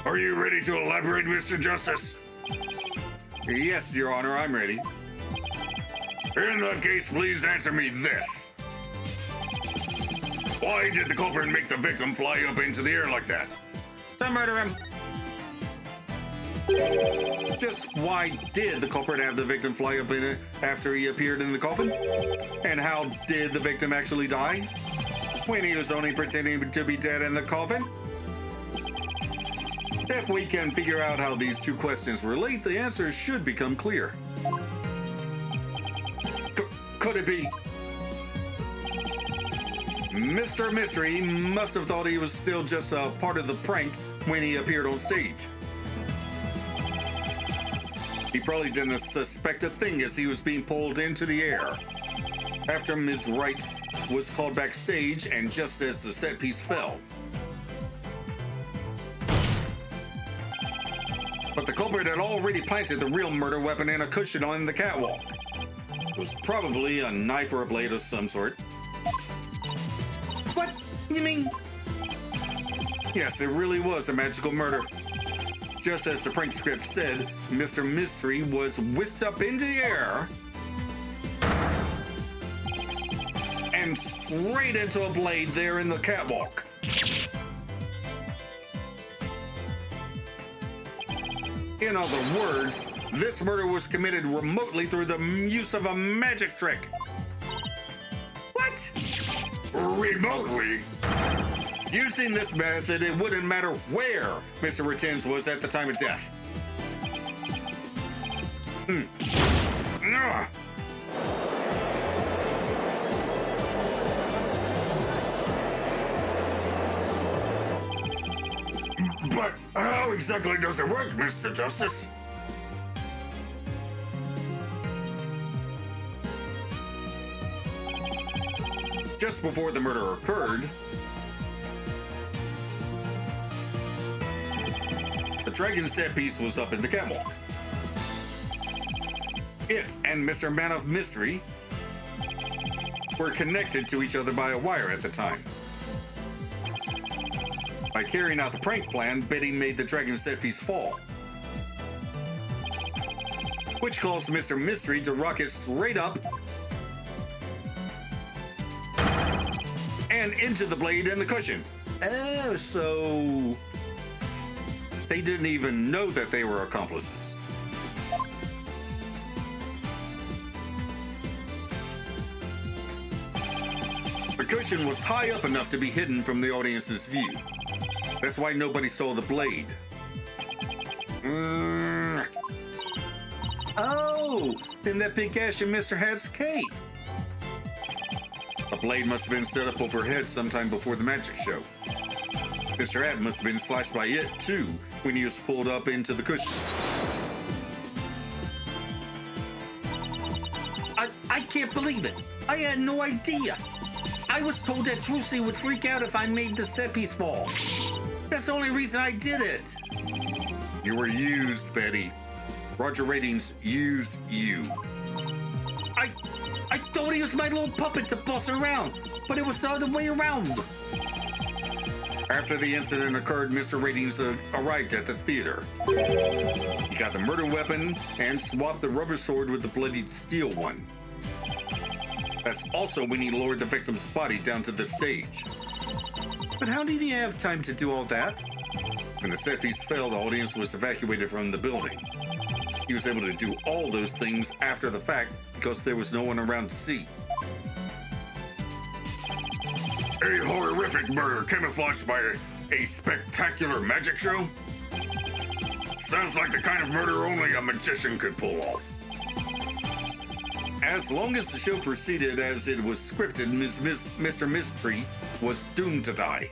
S4: Are you ready to elaborate, Mr. Justice?
S1: Yes, Your Honor, I'm ready.
S4: In that case, please answer me this. Why did the culprit make the victim fly up into the air like that?
S1: To murder him. Just why did the culprit have the victim fly up in it after he appeared in the coffin? And how did the victim actually die? When he was only pretending to be dead in the coffin? If we can figure out how these two questions relate, the answers should become clear. Could it be? Mr. Mystery must have thought he was still just a part of the prank when he appeared on stage. He probably didn't suspect a thing as he was being pulled into the air. After Ms. Wright was called backstage and just as the set piece fell. But the culprit had already planted the real murder weapon in a cushion on the catwalk. It was probably a knife or a blade of some sort. What? You mean? Yes, it really was a magical murder. Just as the prank script said, Mr. Mystery was whisked up into the air and straight into a blade there in the catwalk. In other words, this murder was committed remotely through the use of a magic trick. What?
S4: Remotely?
S1: Using this method, it wouldn't matter where Mr. Rettens was at the time of death.
S4: Ugh. But how exactly does it work, Mr. Justice?
S1: Just before the murder occurred, the dragon set piece was up in the catwalk. It and Mr. Man of Mystery were connected to each other by a wire at the time. By carrying out the prank plan, Betty made the dragon set piece fall, which caused Mr. Mystery to rocket straight up and into the blade and the cushion. Oh, so they didn't even know that they were accomplices. The cushion was high up enough to be hidden from the audience's view. That's why nobody saw the blade. Oh, then that big gash in Mr. Hat's cape. The blade must have been set up overhead sometime before the magic show. Mr. Hat must have been slashed by it, too, when he was pulled up into the cushion. I can't believe it. I had no idea. I was told that Trucy would freak out if I made the set piece fall. That's the only reason I did it. You were used, Betty. Roger Ratings used you. I thought he was my little puppet to boss around, but it was the other way around. After the incident occurred, Mr. Ratings arrived at the theater. He got the murder weapon and swapped the rubber sword with the bloodied steel one. That's also when he lowered the victim's body down to the stage. But how did he have time to do all that? When the set piece fell, the audience was evacuated from the building. He was able to do all those things after the fact because there was no one around to see.
S4: A horrific murder camouflaged by a spectacular magic show? Sounds like the kind of murder only a magician could pull off.
S1: As long as the show proceeded as it was scripted, Mr. Mystery was doomed to die.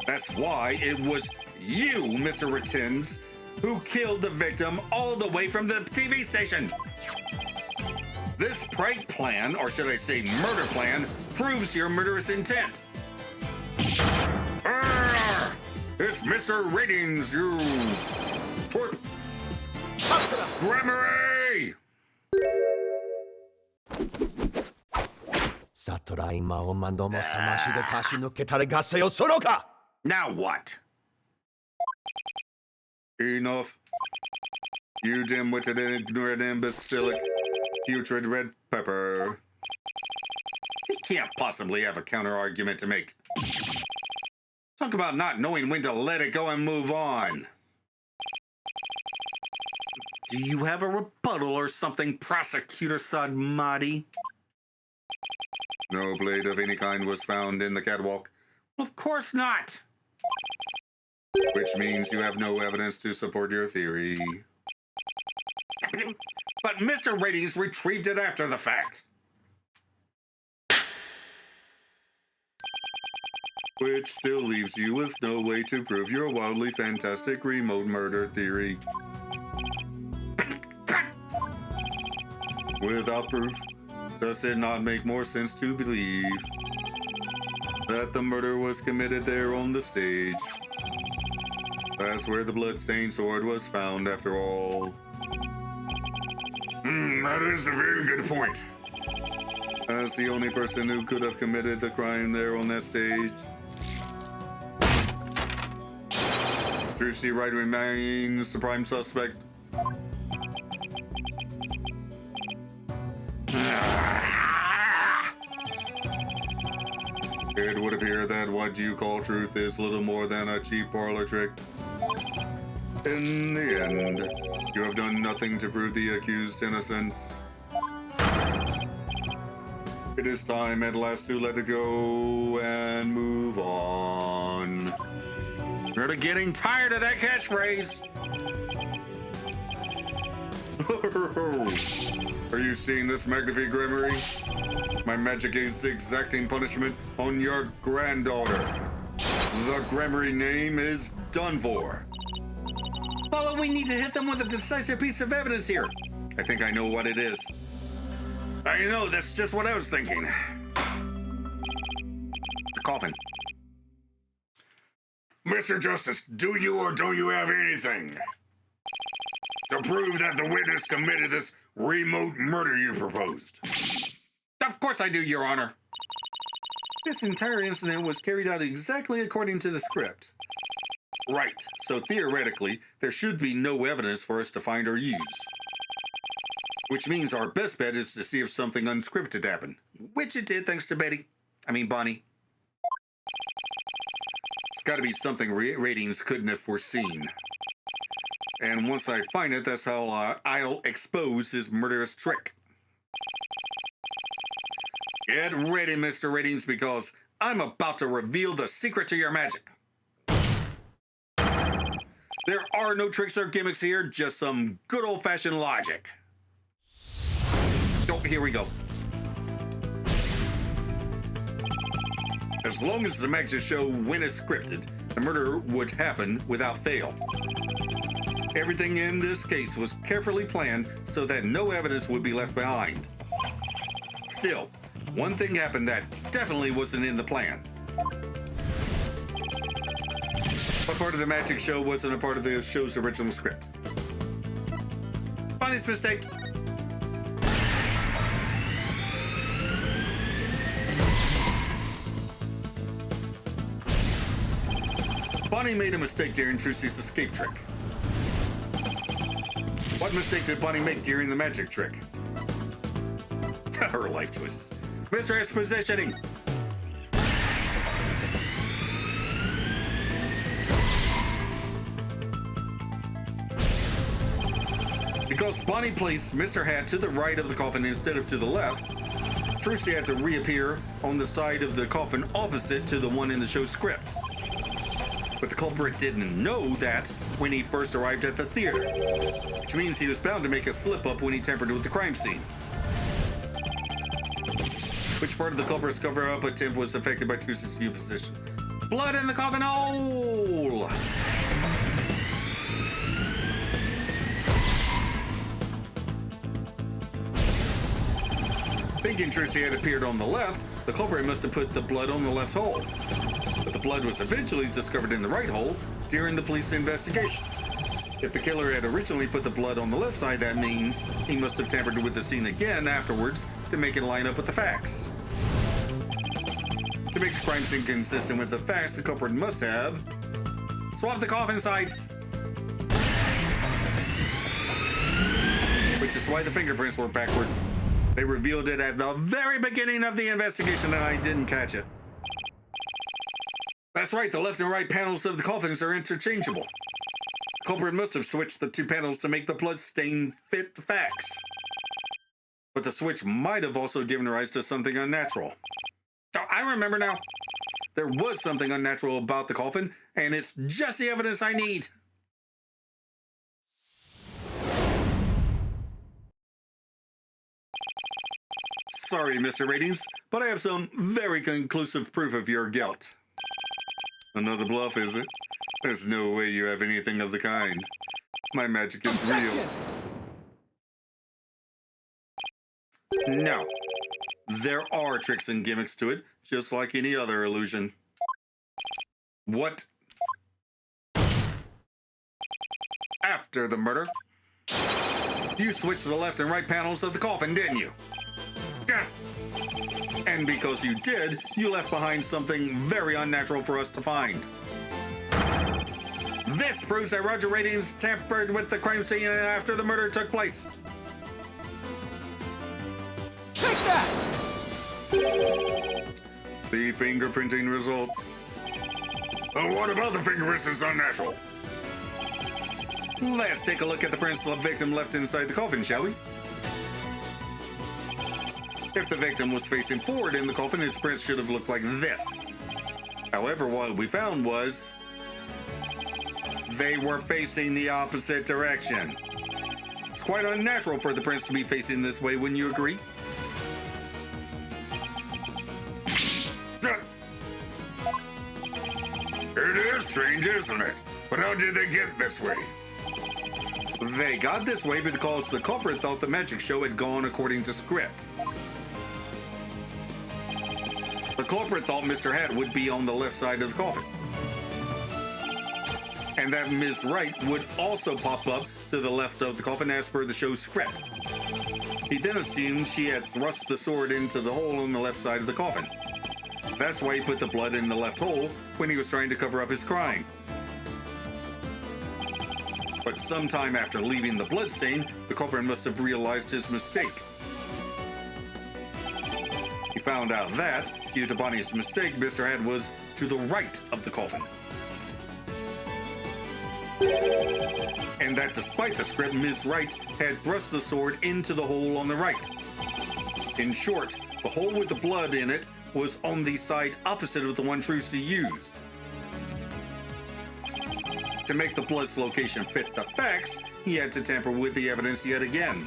S1: That's why it was you, Mr. Rettens, who killed the victim all the way from the TV station. This prank plan, or should I say murder plan, proves your murderous intent.
S4: Arrgh! It's It's Mr. Ratings, you twerp. Gremory!
S3: サトライマをまどもさましで足し抜けたれ合戦をそろか
S2: Now what?
S1: Enough. You dim-witted and ignorant imbecilic, putrid red pepper.
S2: He can't possibly have a counter-argument to make. Talk about not knowing when to let it go and move on. Do you have a rebuttal or something, Prosecutor Sadmati?
S1: No blade of any kind was found in the catwalk,
S2: Of course not.
S1: which means you have no evidence to support your theory.
S2: But Mr. Ratings retrieved it after the fact.
S1: Which still leaves you with no way to prove your wildly fantastic remote murder theory. Without proof, does it not make more sense to believe that the murder was committed there on the stage? That's where the bloodstained sword was found after all.
S4: That is a very good point.
S1: As the only person who could have committed the crime there on that stage. Phoenix Wright remains the prime suspect. It would appear that what you call truth is little more than a cheap parlor trick. In the end, you have done nothing to prove the accused innocence. It is time at last to let it go and move on.
S2: You're getting tired of that catchphrase.
S1: Are you seeing this, Magnifique Gremory? My magic is exacting punishment on your granddaughter. The Gremory name is done for.
S2: Well, we need to hit them with a decisive piece of evidence here.
S1: I think I know what it is.
S2: I know, that's just what I was thinking. The coffin.
S4: Mr. Justice, do you or don't you have anything to prove that the witness committed this remote murder you proposed?
S2: Of course I do, Your Honor.
S1: This entire incident was carried out exactly according to the script.
S2: Right, so theoretically, there should be no evidence for us to find or use. Which means our best bet is to see if something unscripted happened. Which it did, thanks to Bonnie. It's got to be something Ratings couldn't have foreseen. And once I find it, that's how I'll expose his murderous trick. Get ready, Mr. Ratings, because I'm about to reveal the secret to your magic. There are no tricks or gimmicks here, just some good old-fashioned logic. Oh, here we go. As long as the magic show went as scripted, the murder would happen without fail. Everything in this case was carefully planned so that no evidence would be left behind. Still, one thing happened that definitely wasn't in the plan. What part of the magic show wasn't a part of the show's original script? Bonnie's mistake. Bonnie made a mistake during Trucy's escape trick. What mistake did Bonnie make during the magic trick? Her life choices. Mr. Expositioning. Because Bonnie placed Mr. Hat to the right of the coffin instead of to the left, Trucy had to reappear on the side of the coffin opposite to the one in the show's script. But the culprit didn't know that when he first arrived at the theater, which means he was bound to make a slip-up when he tampered with the crime scene. Which part of the culprit's cover-up attempt was affected by Trucy's new position? Blood in the coffin hole! Thinking Trucy had appeared on the left, the culprit must have put the blood on the left hole. But the blood was eventually discovered in the right hole,
S1: during the police investigation. If the killer had originally put the blood on the left side, that means he must have tampered with the scene again afterwards to make it line up with the facts. To make the crime scene consistent with the facts, the culprit must have swapped the coffin sides. Which is why the fingerprints were backwards. They revealed it at the very beginning of the investigation and I didn't catch it. That's right, the left and right panels of the coffins are interchangeable. The culprit must have switched the two panels to make the blood stain fit the facts. But the switch might have also given rise to something unnatural. Oh, I remember now. There was something unnatural about the coffin, and it's just the evidence I need. Sorry, Mr. Ratings, but I have some very conclusive proof of your guilt. Another bluff, is it? There's no way you have anything of the kind. My magic is real. No. There are tricks and gimmicks to it, just like any other illusion. What? After the murder, you switched the left and right panels of the coffin, didn't you? Yeah. And because you did, you left behind something very unnatural for us to find. This proves that Roger Ratings tampered with the crime scene after the murder took place.
S3: Take that!
S1: The fingerprinting results.
S4: Oh, what about the fingerprints is unnatural?
S1: Let's take a look at the prints the victim left inside the coffin, shall we? If the victim was facing forward in the coffin, his prints should have looked like this. However, what we found was they were facing the opposite direction. It's quite unnatural for the prints to be facing this way, wouldn't you agree?
S4: It is strange, isn't it? But how did they get this way?
S1: They got this way because the culprit thought the magic show had gone according to script. The culprit thought Mr. Hat would be on the left side of the coffin. And that Ms. Wright would also pop up to the left of the coffin as per the show's script. He then assumed she had thrust the sword into the hole on the left side of the coffin. That's why he put the blood in the left hole when he was trying to cover up his crime. But sometime after leaving the bloodstain, the culprit must have realized his mistake. He found out that, due to Bonnie's mistake, Mr. Hat was to the right of the coffin. And that despite the script, Ms. Wright had thrust the sword into the hole on the right. In short, the hole with the blood in it was on the side opposite of the one Trucy used. To make the blood's location fit the facts, he had to tamper with the evidence yet again.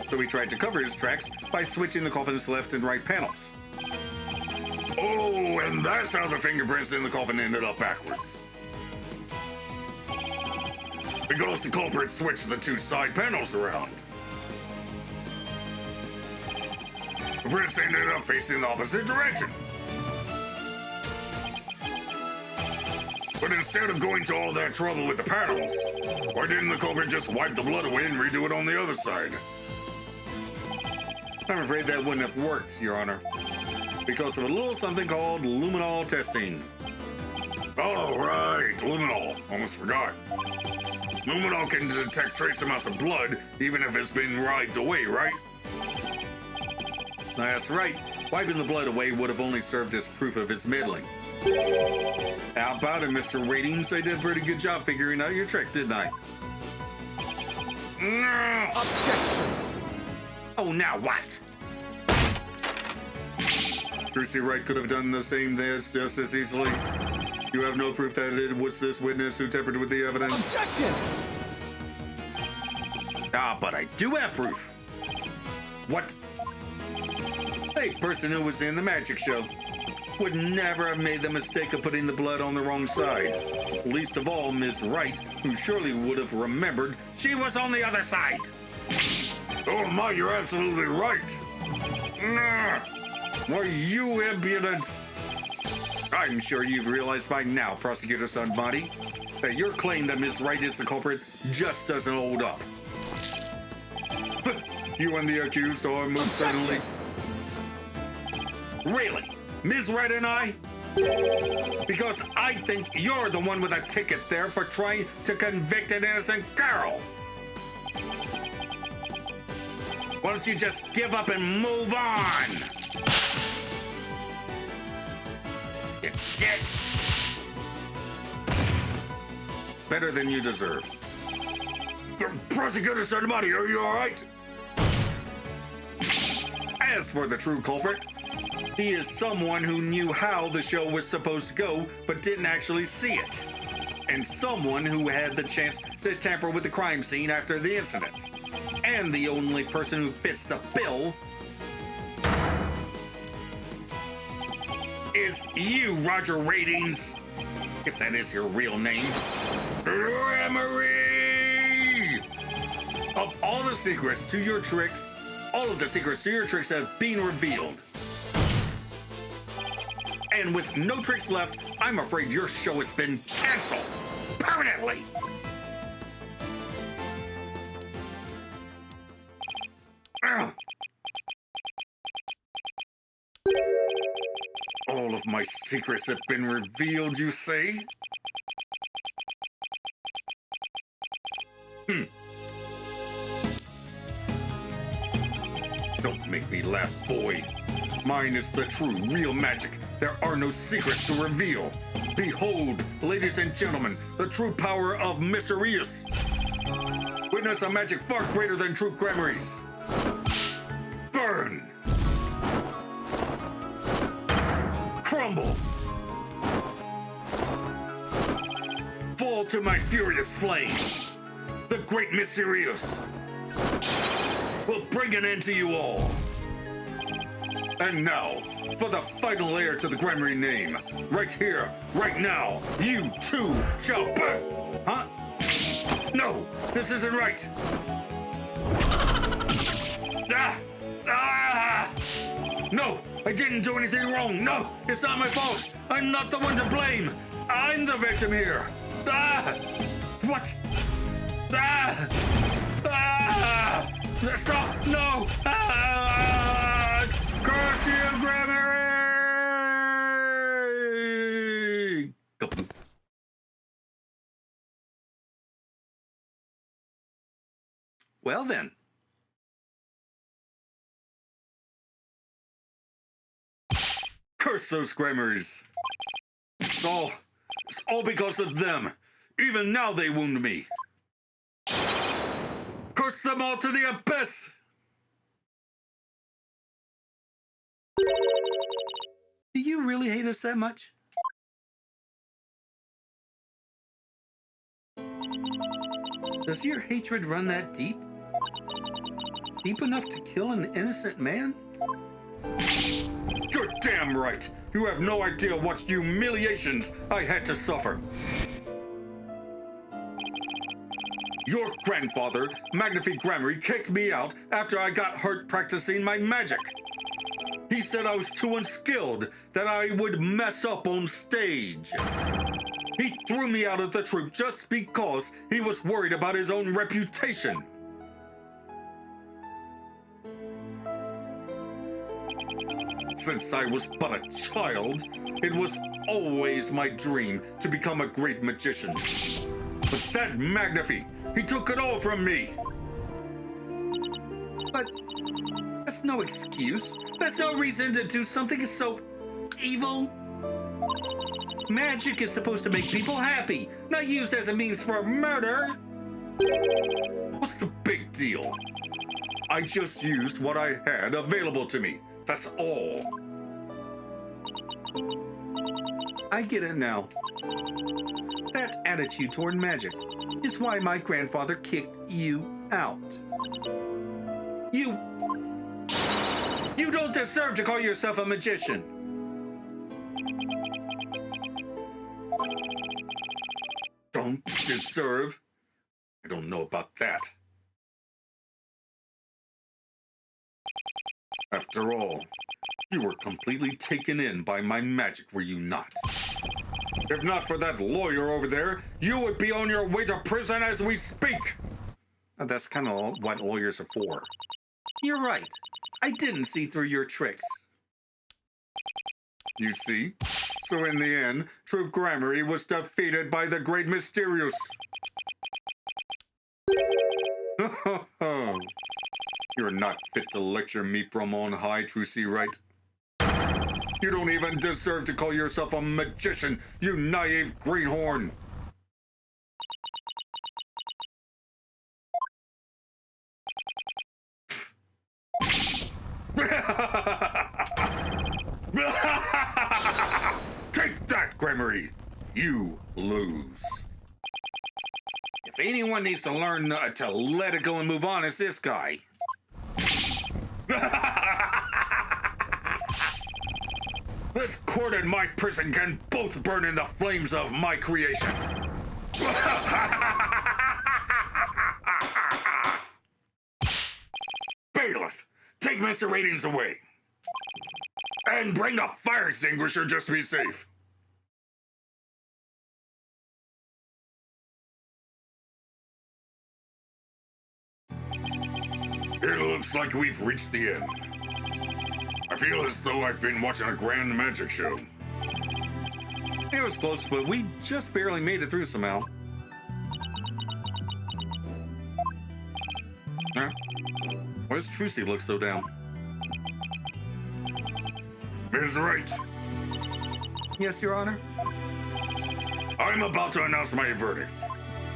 S1: So he tried to cover his tracks by switching the coffin's left and right panels.
S4: Oh, and that's how the fingerprints in the coffin ended up backwards. Because the culprit switched the two side panels around. The prints ended up facing the opposite direction. But instead of going to all that trouble with the panels, why didn't the culprit just wipe the blood away and redo it on the other side?
S1: I'm afraid that wouldn't have worked, Your Honor, because of a little something called luminol testing.
S4: Oh, right, luminol. Almost forgot. Luminol can detect trace amounts of blood even if it's been wiped away, right?
S1: That's right. Wiping the blood away would have only served as proof of his meddling. How about it, Mr. Ratings? I did a pretty good job figuring out your trick, didn't I?
S4: No.
S3: Objection!
S1: Oh, now what? Trucy Wright could have done the same this just as easily. You have no proof that it was this witness who tampered with the evidence.
S3: Objection!
S1: Ah, but I do have proof. What? A person who was in the magic show would never have made the mistake of putting the blood on the wrong side. Least of all, Ms. Wright, who surely would have remembered she was on the other side.
S4: Oh my, you're absolutely right. Nah.
S1: Were you impudent? I'm sure you've realized by now, Prosecutor Sunbody, that your claim that Ms. Wright is the culprit just doesn't hold up. You and the accused are most certainly... Really? Ms. Wright and I? Because I think you're the one with a ticket there for trying to convict an innocent girl. Why don't you just give up and move on? You dick. It's better than you deserve. Prosecutor Sunbody, are you all right? As for the true culprit, he is someone who knew how the show was supposed to go, but didn't actually see it. And someone who had the chance to tamper with the crime scene after the incident. And the only person who fits the bill is you, Roger Ratings. If that is your real name. Gramarye! Of all the secrets to your tricks, all of the secrets to your tricks have been revealed. And with no tricks left, I'm afraid your show has been canceled permanently. All of my secrets have been revealed, you say? Don't make me laugh, boy. Mine is the true, real magic. There are no secrets to reveal. Behold, ladies and gentlemen, the true power of Mysterious. Witness a magic far greater than true Gramarye's. Burn. Crumble. Fall to my furious flames. The great Mysterious will bring an end to you all. And now, for the final heir to the Gramarye name, right here, right now, you too shall burn. Huh? No, this isn't right. Ah! Ah! No, I didn't do anything wrong. No, it's not my fault. I'm not the one to blame. I'm the victim here. Ah! What? Ah! Ah! Stop! No! Ah! Curse you, Gramarye! Well then. Curse those Gramaryes. It's all because of them. Even now they wound me. Curse them all to the abyss! Do you really hate us that much? Does your hatred run that deep? Deep enough to kill an innocent man? You're damn right! You have no idea what humiliations I had to suffer. Your grandfather, Magnifique Gramarye, kicked me out after I got hurt practicing my magic. He said I was too unskilled, that I would mess up on stage. He threw me out of the troupe just because he was worried about his own reputation. Since I was but a child, it was always my dream to become a great magician. But that Magnifique, he took it all from me. But that's no excuse. That's no reason to do something so evil. Magic is supposed to make people happy, not used as a means for murder. What's the big deal? I just used what I had available to me. That's all. I get it now. That attitude toward magic is why my grandfather kicked you out. You don't deserve to call yourself a magician. Don't deserve? I don't know about that. After all, You were completely taken in by my magic, were you not? If not for that lawyer over there, you would be on your way to prison as we speak. That's kind of what lawyers are for. You're right. I didn't see through your tricks. You see? So in the end, Troop Gramarye was defeated by the Great Mysterious. You're not fit to lecture me from on high, Trucy Wright. You don't even deserve to call yourself a magician, you naive greenhorn. Take that, Gramarye! You lose. If anyone needs to learn to let it go and move on, it's this guy. This court and my prison can both burn in the flames of my creation. Bailiff, take Mr. Ratings away. And bring a fire extinguisher just to be safe. It looks like we've reached the end. I feel as though I've been watching a grand magic show. It was close, but we just barely made it through somehow. Huh? Why does Trucy look so down? Ms. Wright. Yes, Your Honor? I'm about to announce my verdict.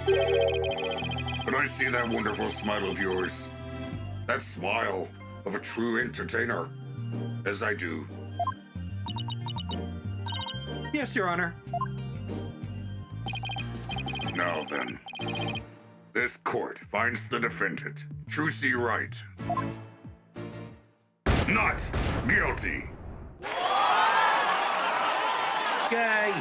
S1: But I see that wonderful smile of yours. That smile of a true entertainer. As I do. Yes, Your Honor. Now then, this court finds the defendant, Trucy Wright, not guilty. Yay!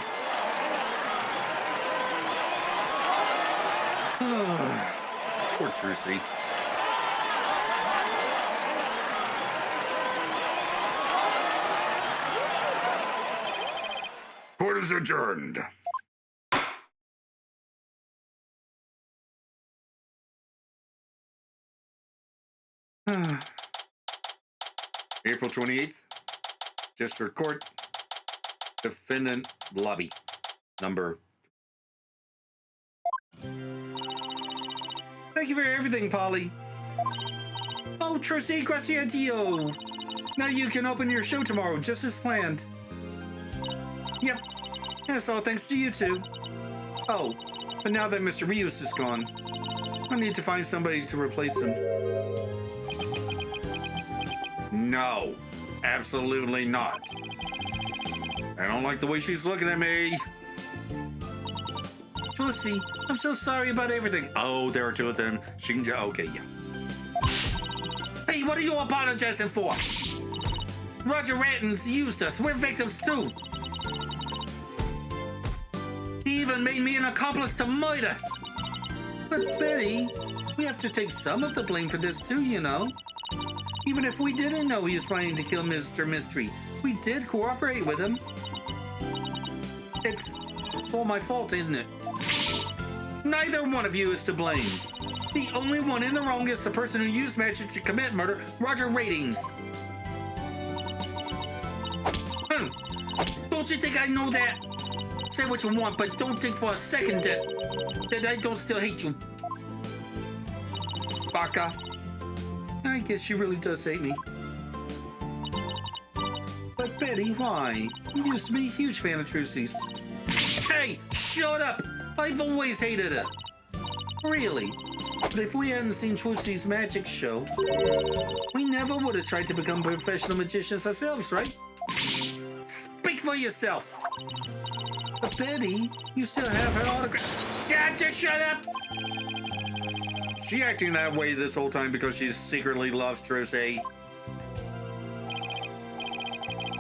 S1: Poor Trucy. Court is adjourned. April 28th, District Court, Defendant Lobby, number. Thank you for everything, Polly. Oh, Trucy, grazie a Dio. Now you can open your show tomorrow, just as planned. Yep, that's all thanks to you two. Oh, but now that Mr. Rios is gone, I need to find somebody to replace him. No, absolutely not. I don't like the way she's looking at me. Trucy, I'm so sorry about everything. Oh, there are two of them. She can okay, yeah. Hey, what are you apologizing for? Roger Rattins used us. We're victims too. He even made me an accomplice to murder. But Betty, we have to take some of the blame for this too, you know. Even if we didn't know he was planning to kill Mr. Mystery, we did cooperate with him. It's all my fault, isn't it? Neither one of you is to blame. The only one in the wrong is the person who used magic to commit murder, Roger Ratings. Don't you think I know that? Say what you want, but don't think for a second that I don't still hate you. Baka. I guess she really does hate me. But Betty, why? You used to be a huge fan of Trucy's. Hey, shut up! I've always hated her. Really? But if we hadn't seen Trucy's magic show, we never would have tried to become professional magicians ourselves, right? Speak for yourself. But Betty, you still have her autograph. Yeah, just shut up! She acting that way this whole time because she secretly loves Trucy.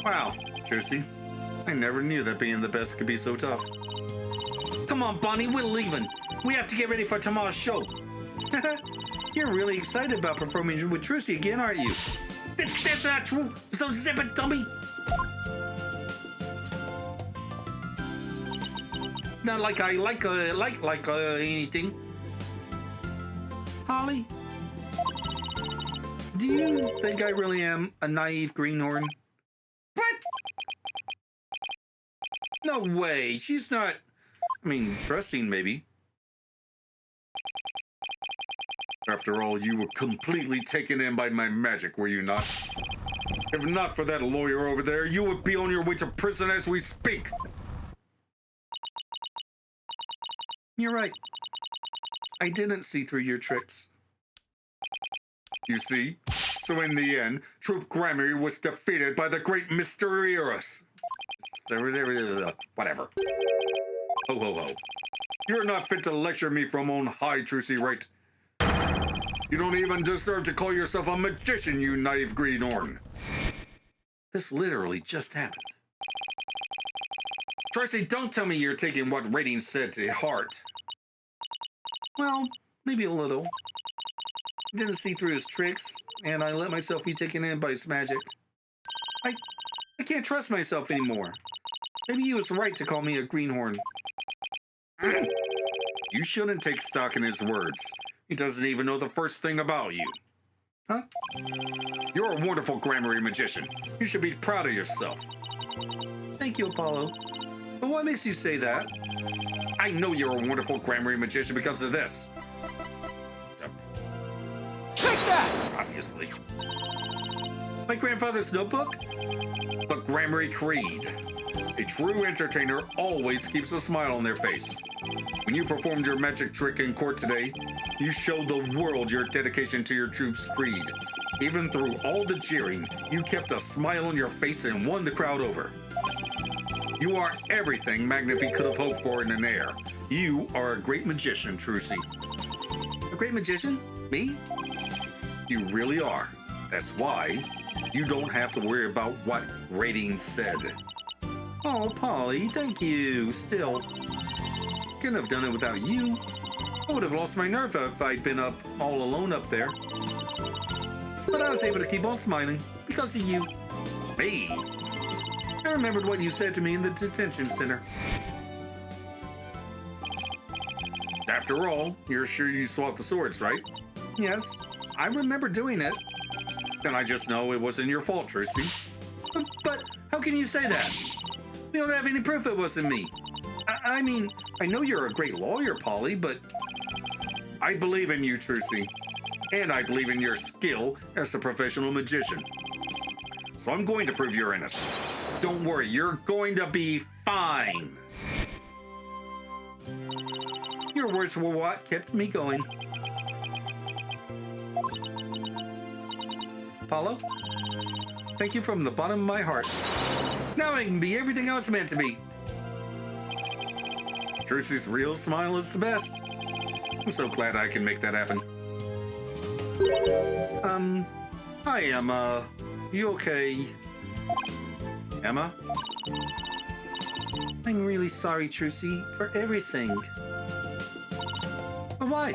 S1: Wow, Trucy. I never knew that being the best could be so tough. Come on, Bonnie, we're leaving. We have to get ready for tomorrow's show. You're really excited about performing with Trucy again, aren't you?
S2: That's not true. So zip it, dummy. It's not like I like anything. Holly, do you think I really am a naive greenhorn? What? No way. She's not. I mean, trusting maybe. After all, you were completely taken in by my magic, were you not? If not for that lawyer over there, you would be on your way to prison as we speak. You're right. I didn't see through your tricks. You see? So in the end, Troop Grammy was defeated by the great Mr. Eros. Whatever. Ho, ho, ho. You're not fit to lecture me from on high, Phoenix Wright. You don't even deserve to call yourself a magician, you naive greenhorn. This literally just happened. Tracy, don't tell me you're taking what Ratings said to heart. Well, maybe a little. Didn't see through his tricks, and I let myself be taken in by his magic. I can't trust myself anymore. Maybe he was right to call me a greenhorn. You shouldn't take stock in his words. He doesn't even know the first thing about you. Huh? You're a wonderful grammary magician. You should be proud of yourself. Thank you, Apollo. But what makes you say that? I know you're a wonderful grammary magician because of this.
S3: Take that!
S2: Obviously. My grandfather's notebook? The Grammary Creed. A true entertainer always keeps a smile on their face. When you performed your magic trick in court today, you showed the world your dedication to your troop's creed. Even through all the jeering, you kept a smile on your face and won the crowd over. You are everything Magnifi could have hoped for in an heir. You are a great magician, Trucy. A great magician? Me? You really are. That's why you don't have to worry about what Ratings said. Oh, Polly, thank you. Still, couldn't have done it without you. I would have lost my nerve if I'd been up all alone up there. But I was able to keep on smiling because of you. Me? I remembered what you said to me in the detention center. After all, you're sure you swapped the swords, right? Yes, I remember doing it. Then I just know it wasn't your fault, Tracy. But how can you say that? We don't have any proof it wasn't me. I mean, I know you're a great lawyer, Polly, but I believe in you, Trucy. And I believe in your skill as a professional magician. So I'm going to prove your innocence. Don't worry, you're going to be fine. Your words were what kept me going. Apollo, thank you from the bottom of my heart. Now I can be everything I was meant to be. Trucy's real smile is the best. I'm so glad I can make that happen. Hi, Emma. You okay? Emma? I'm really sorry, Trucy, for everything. But why?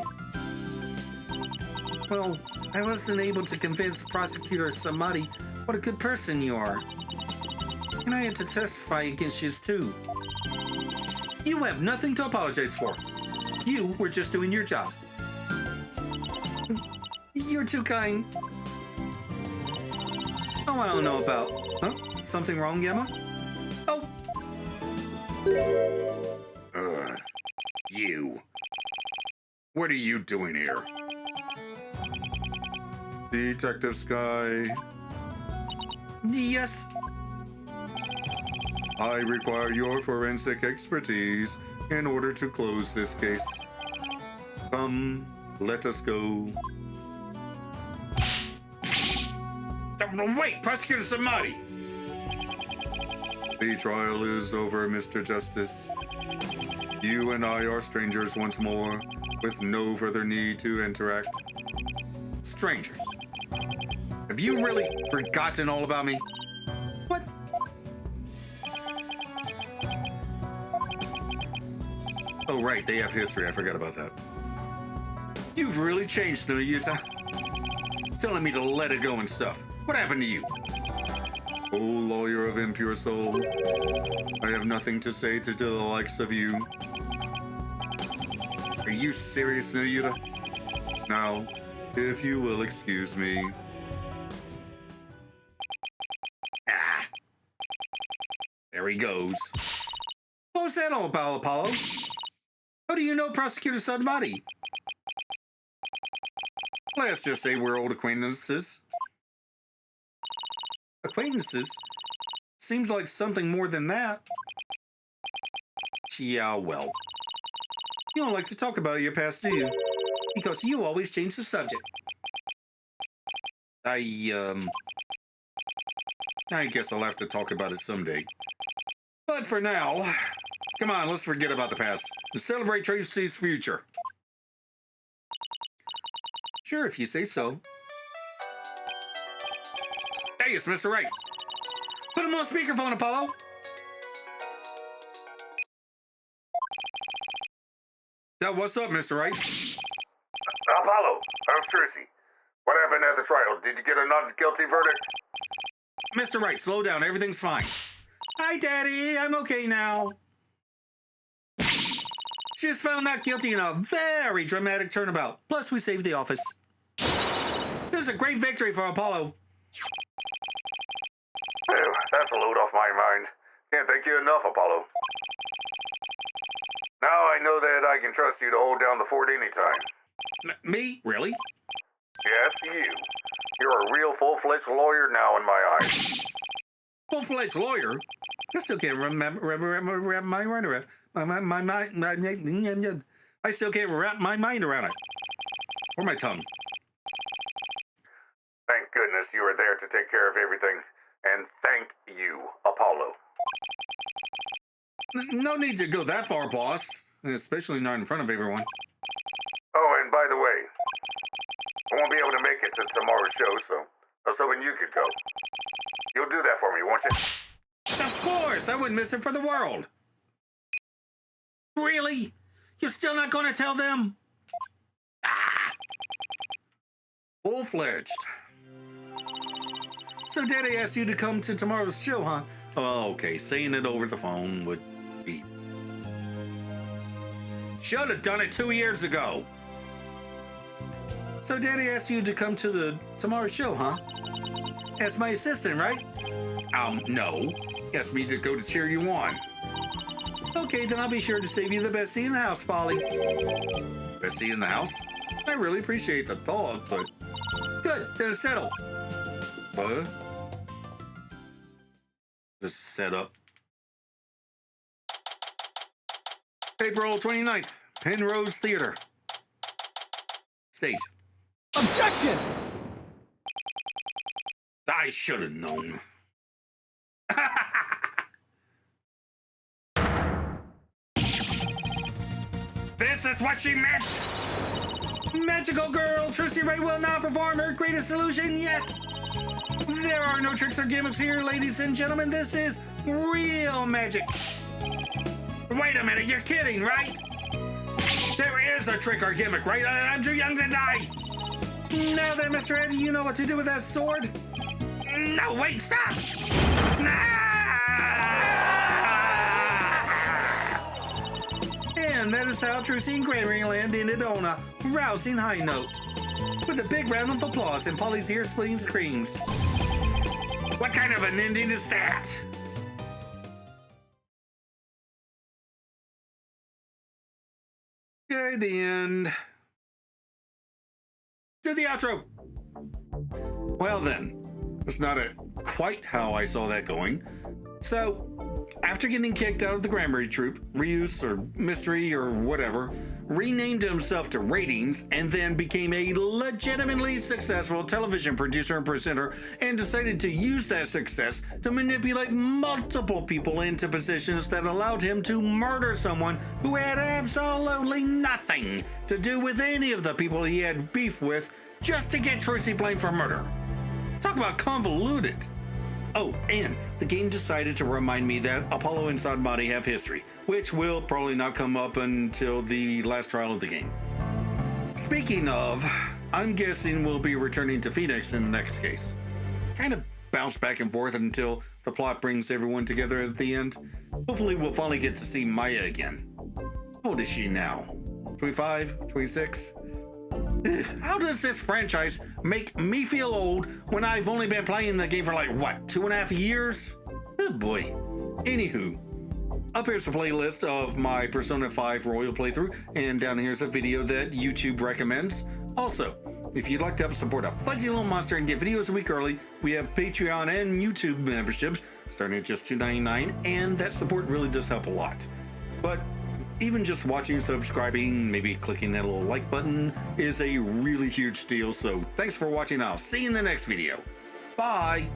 S2: Well, I wasn't able to convince Prosecutor Samadi what a good person you are. And I had to testify against you too. You have nothing to apologize for. You were just doing your job. You're too kind. Oh, I don't know about... Huh? Something wrong, Emma? Oh! You. What are you doing here? Detective Sky. Yes? I require your forensic expertise in order to close this case. Come, let us go. Wait, Prosecutor Samadi! The trial is over, Mr. Justice. You and I are strangers once more, with no further need to interact. Strangers? Have you really forgotten all about me? What? Oh, right, they have history. I forgot about that. You've really changed, no Yuta. Telling me to let it go and stuff. What happened to you?
S1: Oh, lawyer of impure soul, I have nothing to say to the likes of you.
S2: Are you serious, Nayuta?
S1: Now, if you will excuse me.
S2: Ah. There he goes.
S1: What's that all about, Apollo? How do you know Prosecutor Sudmati?
S2: Let's just say we're old acquaintances.
S1: Acquaintances? Seems like something more than that.
S2: Yeah, well.
S1: You don't like to talk about your past, do you? Because you always change the subject.
S2: I guess I'll have to talk about it someday. But for now, come on, let's forget about the past and celebrate Tracy's future.
S1: Sure, if you say so.
S2: Hey, it's Mr. Wright.
S1: Put him on speakerphone, Apollo.
S2: What's up, Mr. Wright?
S4: Apollo, how's Tracy? What happened at the trial? Did you get a not guilty verdict?
S2: Mr. Wright, slow down. Everything's fine.
S1: Hi, Daddy. I'm okay now. She was found not guilty in a very dramatic turnabout. Plus, we saved the office. It was a great victory for Apollo.
S4: Phew, that's a load off my mind. Can't thank you enough, Apollo. Now I know that I can trust you to hold down the fort anytime.
S2: Me? Really?
S4: Yes, you. You're a real full-fledged lawyer now in my eyes.
S2: Full-fledged lawyer?
S1: I still can't wrap my mind around I still can't wrap my mind around it.
S2: Or my tongue.
S4: Thank goodness you were there to take care of everything. And thank you, Apollo.
S2: No need to go that far, boss. Especially not in front of everyone.
S4: Oh, and by the way, I won't be able to make it to tomorrow's show, so I was hoping you could go. You'll do that for me, won't you?
S2: Of course! I wouldn't miss it for the world.
S1: Really? You're still not going to tell them?
S2: Ah! Full-fledged.
S1: So Daddy asked you to come to tomorrow's show, huh?
S2: Oh, okay. Saying it over the phone would be... Should have done it 2 years ago.
S1: So Daddy asked you to come to tomorrow's show, huh? As my assistant, right?
S2: No. He asked me to go to cheer you on.
S1: Okay, then I'll be sure to save you the best seat in the house, Polly.
S2: Best seat in the house? I really appreciate the thought, but...
S1: Good, then it's settled.
S2: What? Just set up. April 29th, Penrose Theater. Stage.
S3: Objection!
S2: I should have known. This is what she meant!
S1: Magical girl, Tracy Wright will not perform her greatest illusion yet. There are no tricks or gimmicks here, ladies and gentlemen. This is real magic.
S2: Wait a minute, you're kidding, right? There is a trick or gimmick, right? I'm too young to die.
S1: Now then, Mr. Ed, you know what to do with that sword?
S2: No, wait, stop!
S1: And that is how Tracy and Granmaryland ended on a rousing high note. With a big round of applause and Polly's ear-splitting screams.
S2: What kind of an ending is that?
S1: Okay, the end.
S2: Do the outro. Well then, that's not quite how I saw that going. So, after getting kicked out of the Granbury Troupe, Reuse or Mystery or whatever, renamed himself to Ratings and then became a legitimately successful television producer and presenter and decided to use that success to manipulate multiple people into positions that allowed him to murder someone who had absolutely nothing to do with any of the people he had beef with just to get Tracy blamed for murder. Talk about convoluted. Oh, and the game decided to remind me that Apollo and Sadmati have history, which will probably not come up until the last trial of the game. Speaking of, I'm guessing we'll be returning to Phoenix in the next case.
S1: kind of bounce back and forth until the plot brings everyone together at the end. Hopefully we'll finally get to see Maya again. How old is she now? 25? 26? How does this franchise make me feel old when I've only been playing the game for like, what, 2.5 years? Oh boy. Anywho, up here's the playlist of my Persona 5 Royal playthrough, and down here's a video that YouTube recommends. Also, if you'd like to help support a fuzzy little monster and get videos a week early, we have Patreon and YouTube memberships starting at just $2.99, and that support really does help a lot. But even just watching, subscribing, maybe clicking that little like button is a really huge deal. So thanks for watching. I'll see you in the next video. Bye.